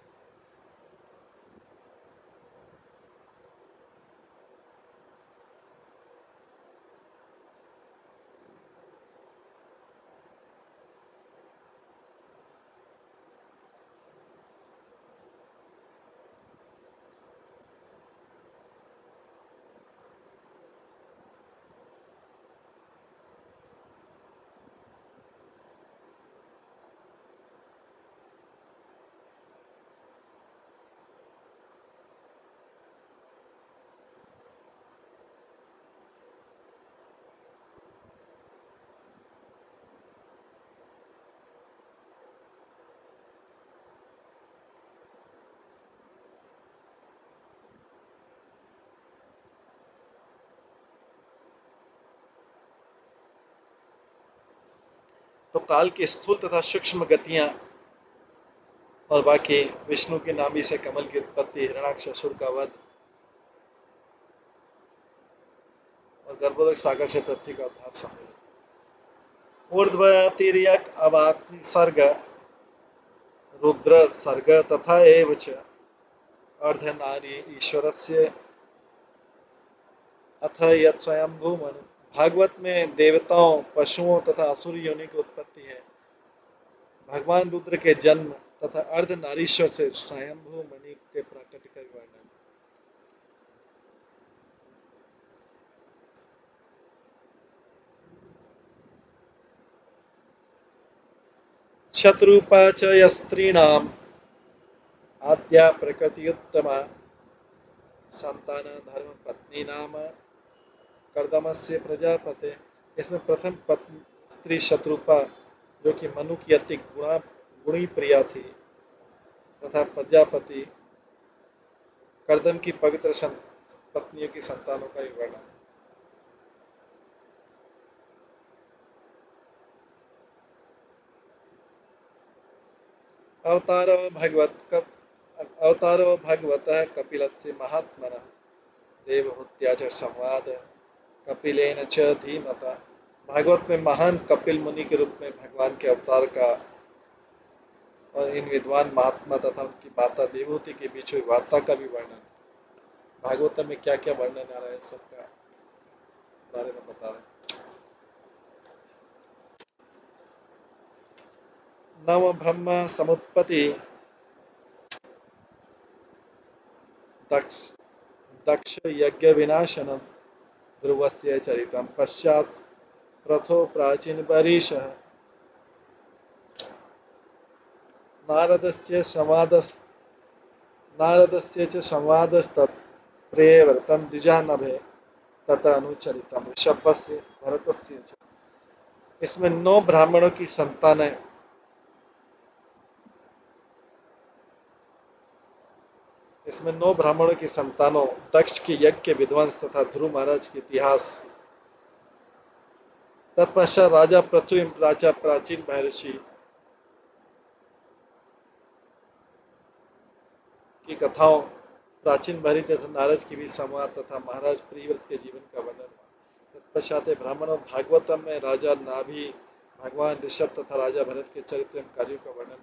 Speaker 1: तो काल की स्थूल तथा सूक्ष्म गतियां और बाकी विष्णु की नाभि से कमल की उत्पत्ति, हिरणाक्ष असुर का वध और गर्भोदक सागर से पृथ्वी का उद्धार सम्मिलित। ऊर्ध्व तिर्यक अवाक सर्ग रुद्र सर्ग तथा एव च अर्धनारी ईश्वरस्य अथ यत् स्वयंभू मनु। भागवत में देवताओं, पशुओं तथा असुर योनि की उत्पत्ति है। भगवान रुद्र के जन्म तथा अर्धनारीश्वर से स्वयंभू मणि के प्राकट्य का वर्णन। शत्रुपा च यस्त्रीणाम् आद्या प्रकृतियुत्तमा संतान धर्म पत्नी नाम कर्दमस्य प्रजापते। इसमें प्रथम पत्नी स्त्री शत्रुपा, जो कि मनु की अति गुणी प्रिया थी, तथा प्रजापति कर्दम की पवित्र पत्नियों की संतानों का विवरण। अवतारो भगवतः कपिलस्य महात्मनः देवहूत्या च संवाद कपिलेन च धीमता। भागवत में महान कपिल मुनि के रूप में भगवान के अवतार का और इन विद्वान महात्मा तथा उनकी माता देवहूति के बीच हुई वार्ता का भी वर्णन। भागवत में क्या क्या वर्णन आ रहा है, सबका बारे में बता रहे हैं। नव ब्रह्म समुत्पत्ति दक्ष दक्ष यज्ञ विनाशनम ध्रुवस्य चरितम पश्चात प्रथो प्राचीन परीशः नारदस्य संवादस् नारदस्य च संवादस्तत् प्रियव्रतं द्विजानभे तथा अनुचरितम ऋषभस्य भरतस्य च। इसमें 9 ब्राह्मणों की संतानें इसमें 9 ब्राह्मणों की संतानों, दक्ष के यज्ञ के विध्वंस तथा ध्रुव महाराज के इतिहास, तत्पश्चात राजा पृथु, राजा प्राचीन महर्षि की कथाओं, प्राचीन महर्षि तथा नारद की भी संवाद तथा महाराज प्रियव्रत के जीवन का वर्णन। तत्पश्चात ब्राह्मणों भागवतम में राजा नाभि, भगवान ऋषभ तथा राजा भरत के चरित्र एवं कार्यों का वर्णन।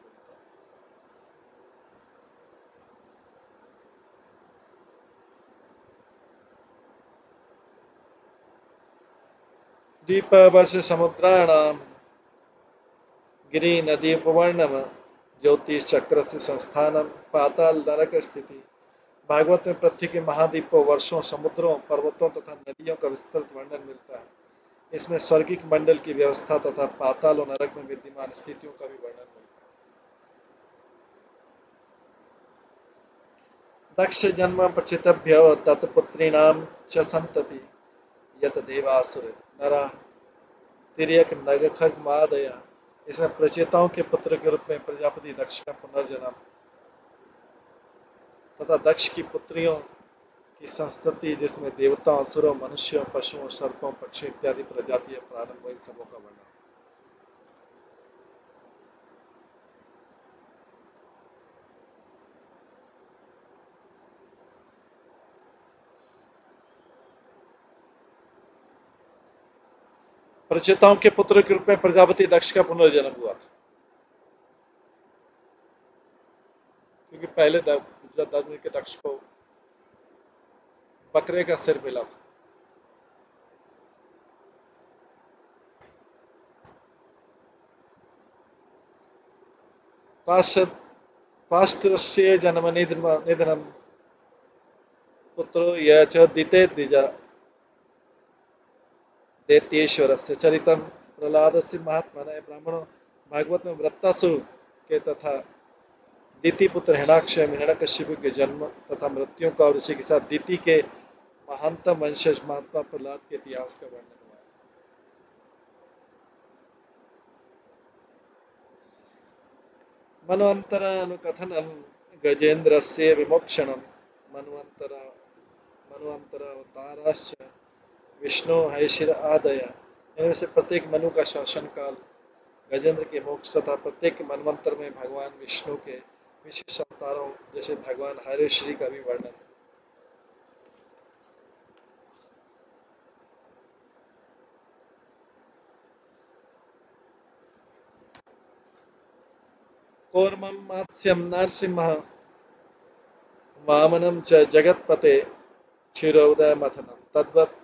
Speaker 1: द्वीपवर्ष समुद्राणाम गिरि नदी उपवर्णम ज्योतिष चक्र से संस्थानम पाताल नरक स्थिति। भागवत में पृथ्वी के महाद्वीपों, वर्षों, समुद्रों, पर्वतों तथा नदियों का विस्तृत वर्णन मिलता है। इसमें स्वर्गिक मंडल की व्यवस्था तथा पाताल और नरक में विद्यमान स्थितियों का भी वर्णन मिलता है। दक्ष जन्म प्रचितभ्य तत्पुत्रीणाम च संतति यत देवासुर नरा तिर्यक नगखग मादया। इसमें प्रचेताओं के पुत्र के रूप में प्रजापति दक्ष का पुनर्जन्म तथा दक्ष की पुत्रियों की संस्तति, जिसमें देवताओं, असुरों, मनुष्यों, पशुओं, सर्पों, पक्षी इत्यादि प्रजातियां प्रारंभ हुई, सबों का वर्णन। प्रचेताओं के पुत्र के रूप में प्रजापति दक्ष का पुनर्जन्म हुआ था, क्योंकि पहले के दक्ष को बकरे का सिर मिला था। पाष्ट्रस्य जन्म निधनम पुत्रो य च दिते द्विजा दैत्येश्वरस्य चरितम प्रहलादस्य महात्मनः। ब्राह्मणों, भागवत में वृत्तासुर के तथा दिति पुत्र हिरण्याक्ष हिरण्यकशिपु के जन्म तथा मृत्यु का और उसी के साथ दिति के महानतम वंशज महात्मा प्रहलाद के इतिहास का वर्णन हुआ है। मनवंतरानुकथनम गजेन्द्रस्य विमोक्षणम मनवंतर मनवंतरावताराश्च विष्णु हैशिर आदय। इनमें से प्रत्येक मनु का शासन काल, गजेंद्र के मोक्ष तथा प्रत्येक मनवंतर में भगवान विष्णु के विशेष अवतारों जैसे भगवान हरिश्री का भी वर्णन है। कौर्मं मात्स्यं नरसिंह वामनं च जगत्पते क्षीरोदय मथनम तद्वत्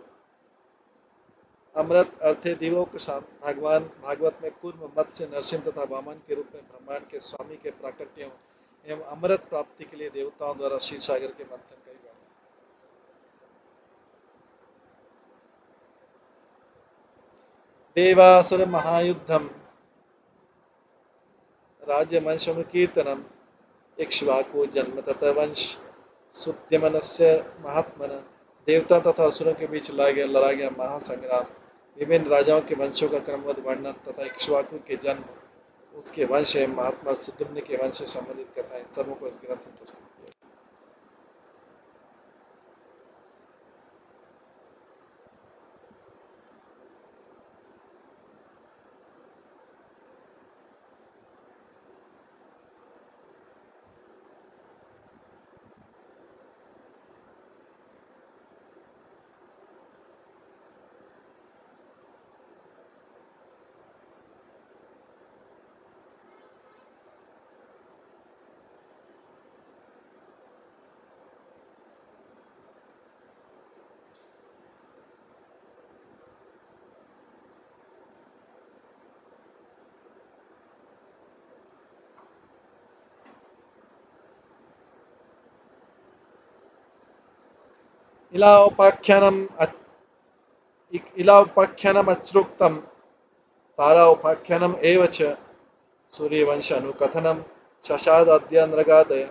Speaker 1: अमृत अर्थे दिवोपशांत। भगवान भागवत में कूर्म, मत्स्य, नरसिंह तथा वामन के रूप में ब्रह्मांड के स्वामी के प्राकट्यों एवं अमृत प्राप्ति के लिए देवताओं द्वारा क्षीर सागर के मंथन का ही वर्णन। देवासुर महायुद्धम राज्यवंशनुकीर्तनम इक्ष्वाकु जन्म तथा वंश सुद्यमनस्य महात्मन। देवता तथा असुरों के बीच लड़ा गया महासंग्राम, विभिन्न राजाओं के वंशों का क्रमबद्ध वर्णन तथा इक्ष्वाकु के जन्म, उसके वंश एवं महात्मा सुद्युम्न के वंश से संबंधित कथाएं, सबों को इस ग्रंथ में प्रस्तुत किया। इलाउपाख्यानम अच्युक्तम तारा उपाख्यानम एव च सूर्यवंश अनुकथनम शशाद अद्य नृगादय।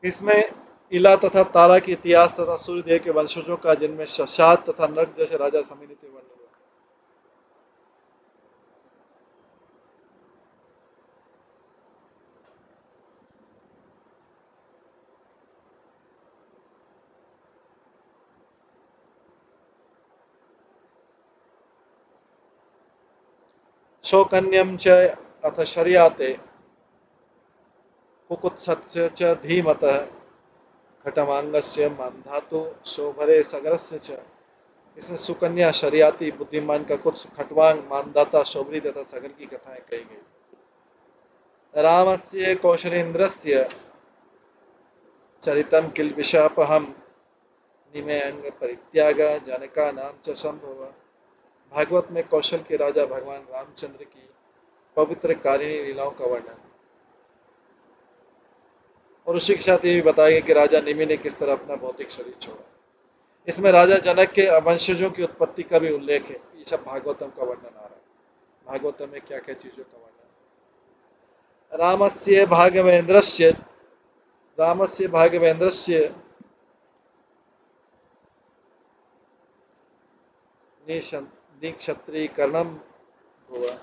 Speaker 1: इसमें इला तथा तारा के इतिहास तथा सूर्यदेव के वंशजों का, जिनमें शशाद तथा नृग जैसे राजा सम्मिलित वर्णन हुआ। शोकन्यम च अथ शर्याते कुकुत्सस्य च धीमतः घटमांगस्य मानधातु शोभरे सगरस्य च। इसमें सुकन्या, शरियाती, बुद्धिमान का कुछ, खटवांग, मानदाता, शोभरी तथा सगर की कथाएं कही गई। रामस्य कौशलेन्द्रस्य चरितम किल्बिषापहम निमे अंग परित्याग जनका नाम च संभव। भागवत में कौशल के राजा भगवान रामचंद्र की पवित्र कारिणी लीलाओं का वर्णन, और उसी के साथ ये भी बताया गया कि राजा निमि ने किस तरह अपना भौतिक शरीर छोड़ा। इसमें राजा जनक के वंशजों की उत्पत्ति का भी उल्लेख है। ये सब भागवतम का वर्णन आ रहा है। भागवतम में क्या क्या चीजों का वर्णन। रामस्य भागवेंद्रस्य निक्षत्रीकरणम हुआ।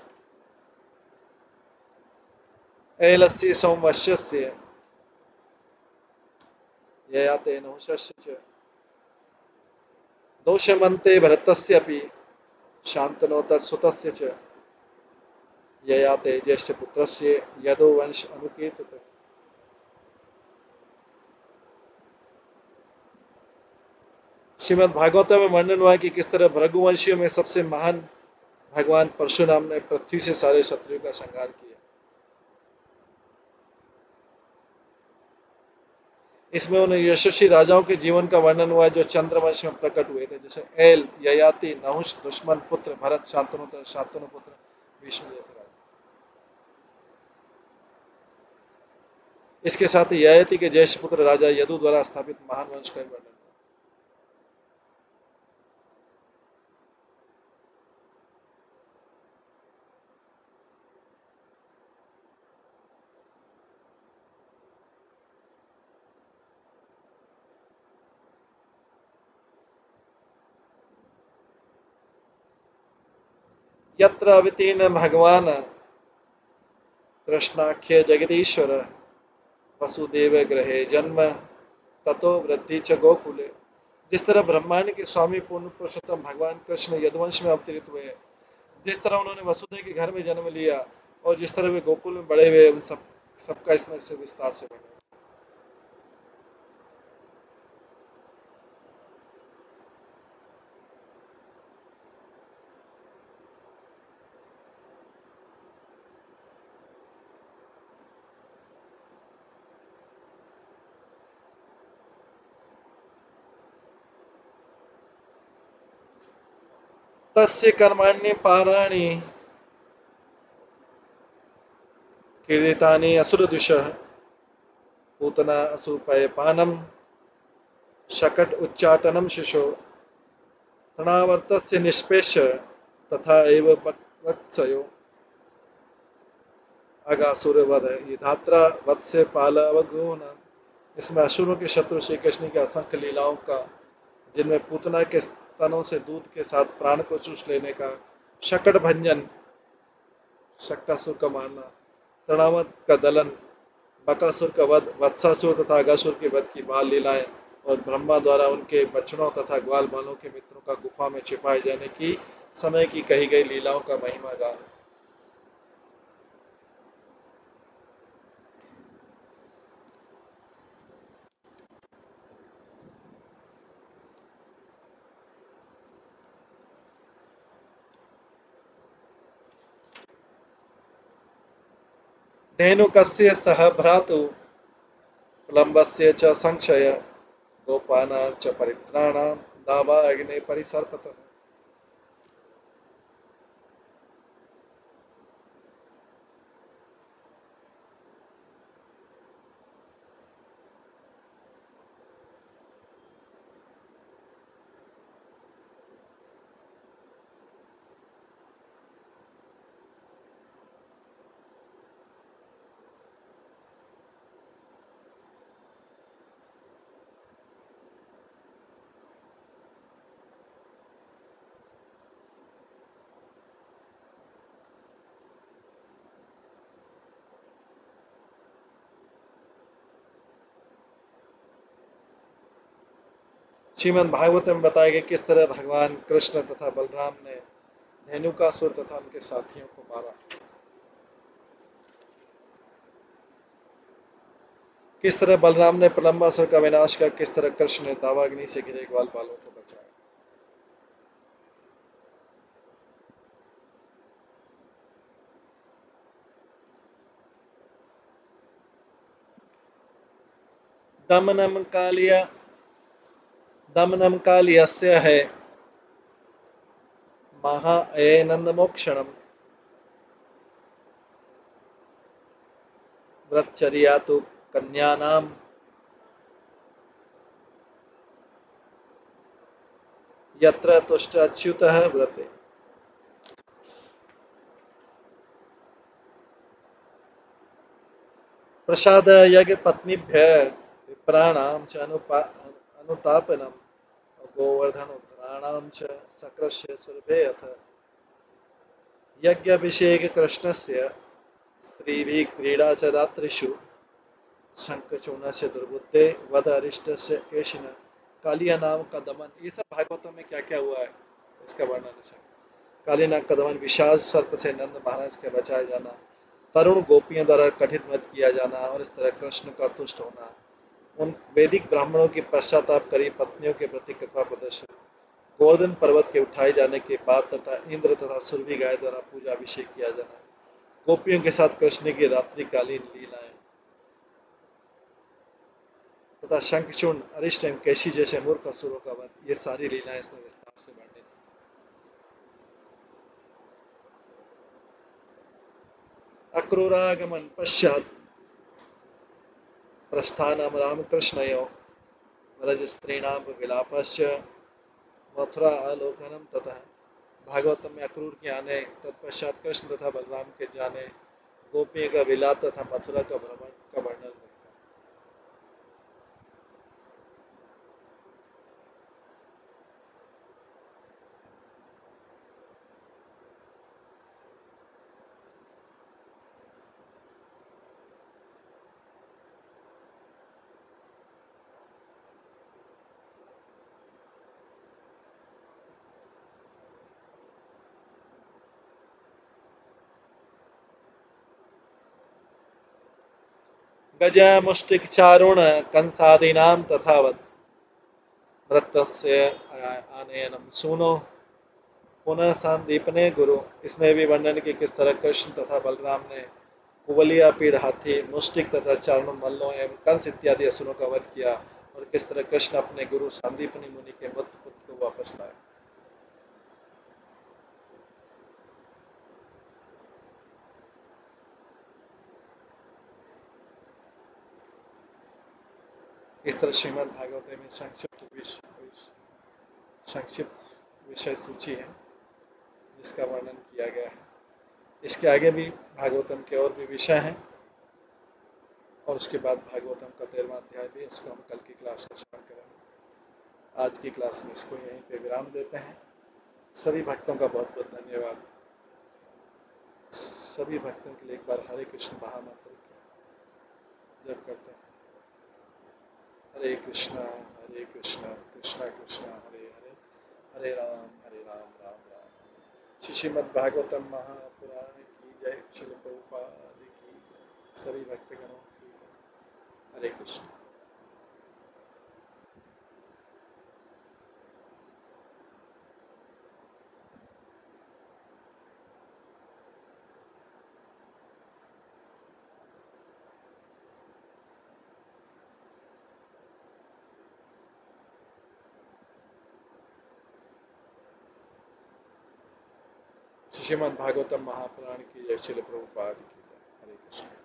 Speaker 1: ऐलस्य संवत्सरस्य ययाते नहुषस्य च। दोषमन्ते भरतस्य अपि शान्तनो तत्सुतस्य च ययाते ज्येष्ठपुत्रस्य यदो वंश अनुकीर्तितः। श्रीमद् भागवत में वर्णन हुआ है कि किस तरह भृगुवंशियों में सबसे महान भगवान परशुराम ने पृथ्वी से सारे शत्रुओं का संहार किया। इसमें उन यशस्वी राजाओं के जीवन का वर्णन हुआ है जो चंद्रवंश में प्रकट हुए थे, जैसे एल, ययाति, नहुष, दुश्मन पुत्र भरत, शांतनु पुत्र विष्णु जैसे राजा। इसके साथ ही ययाति के ज्येष्ठ पुत्र राजा यदु द्वारा स्थापित महान वंश का वर्णन हुआ। यत्र अवतीर्ण भगवान कृष्णाख्य जगदीश्वर वसुदेव ग्रहे जन्म ततो वृद्धि च गोकुले। जिस तरह ब्रह्मांड के स्वामी पूर्ण पुरुषोत्तम भगवान कृष्ण यदुवंश में अवतरित हुए, जिस तरह उन्होंने वसुदेव के घर में जन्म लिया और जिस तरह वे गोकुल में बड़े हुए, उन सबका इसमें से विस्तार से वर्णन। तस्य कर्माण्य पाराणि कीर्तितानि असुरद्विषः पूतना असुपयपानम शकट उच्चाटनम शिशो तृणावर्तस्य निष्पेष तथा एव वत्सयो अगासुर वध ये धात्रा वत्स्य पाल अवगुण। इसमें असुरों के शत्रु श्री कृष्ण की असंख्य लीलाओं का, जिनमें पूतना के स्तनों से दूध के साथ प्राण को चूस लेने का, शकट भंजन, शक्टासुर का मारना, तृणावत का दलन, बकासुर का वध, वत्सासुर तथा अगासुर के वध की बाल लीलाएं, और ब्रह्मा द्वारा उनके बछड़ों तथा ग्वाल बालों के मित्रों का गुफा में छिपाए जाने की समय की कही गई लीलाओं का महिमा गान। धेनुकस्य सह भ्रातु प्रलम्बस्य च संक्षय गोपानां च परित्राणां दावा अग्ने परिसर्पतः। श्रीमद् भागवत में बताया गया किस तरह भगवान कृष्ण तथा बलराम ने धेनुकासुर तथा उनके साथियों को मारा। किस तरह बलराम ने प्रलंबासुर का विनाश कर, किस तरह कृष्ण ने दावाग्नि से घिरे ग्वाल बालों को बचाया। दमनम कालिया दमनम कालियस्य है महा एनंदमोक्षणम व्रतचर्या तो कन्यानाम यत्र तुष्ट अच्युतः व्रते। प्रसाद यज्ञ पत्नीभ्य विप्राणाम च अनुतापनम गोवर्धन उत्तराणाम च सकृष्य सुरभे अथ यज्ञाभिषेक कृष्णस्य स्त्रीभिः क्रीडा च रात्रिषु शंखचूर्णस्य दुर्बुद्धे वध अरिष्टस्य केशिन कालिया नाम का दमन। ये सब भागवतों में क्या क्या हुआ है इसका वर्णन है। काली नाग का दमन, विशाल सर्प से नंद महाराज के बचाए जाना, तरुण गोपियों द्वारा कथित वध किया जाना और इस तरह कृष्ण का तुष्ट होना, उन वैदिक ब्राह्मणों की पश्चाताप करी पत्नियों के प्रति कृपा प्रदर्शन, गोवर्धन पर्वत के उठाए जाने के बाद तथा इंद्र तथा सुरभि गाय द्वारा पूजा अभिषेक किया जाना, गोपियों के साथ कृष्ण की रात्रिकालीन लीलाएं तथा शंखचूर्ण अरिष्ट एवं केशी जैसे मूर्ख असुरों का वध, ये सारी लीलाएं इसमें विस्तार से वर्णित। अक्रूरागमन पश्चात प्रस्थानम रामकृष्णयोः व्रजस्त्रीणां विलापश्च मथुरा आलोकनम तथा भागवतम में अक्रूर के आने, तत्पश्चात कृष्ण तथा बलराम के जाने, गोपियों का विलाप तथा मथुरा का भ्रमण का वर्णन मिलता है। गज मुष्टिक चारुण कंसादीनां तथावत् वृत्तस्य आनयनम सुनो पुनः सांदीपने गुरु। इसमें भी वर्णन की किस तरह कृष्ण तथा बलराम ने कुवलिया पीड़ हाथी मुष्टिक तथा चारण मल्लों एवं कंस इत्यादि असुरों का वध किया और किस तरह कृष्ण अपने गुरु सांदीपनी मुनि के मृत पुत्र को वापस लाए। इस तरह श्रीमद् भागवत में संक्षिप्त विषय सूची है जिसका वर्णन किया गया है। इसके आगे भी भागवतम के और भी विषय हैं और उसके बाद भागवतम का 13वां अध्याय भी, इसको हम कल की क्लास में स्टार्ट करेंगे। आज की क्लास में इसको यहीं पे विराम देते हैं। सभी भक्तों का बहुत बहुत धन्यवाद। सभी भक्तों के लिए एक बार हरे कृष्ण महामंत्र जप करते हैं। हरे कृष्णा कृष्णा कृष्णा हरे हरे, हरे राम राम राम। श्रीमद् भागवतम महापुराण की जय, श्रील प्रभुपाद की जय, सभी भक्तगणों की जय। हरे कृष्ण। श्रीमद् भागवतम महापुराण की जय, श्रील प्रभुपाद की जय। हरे कृष्ण।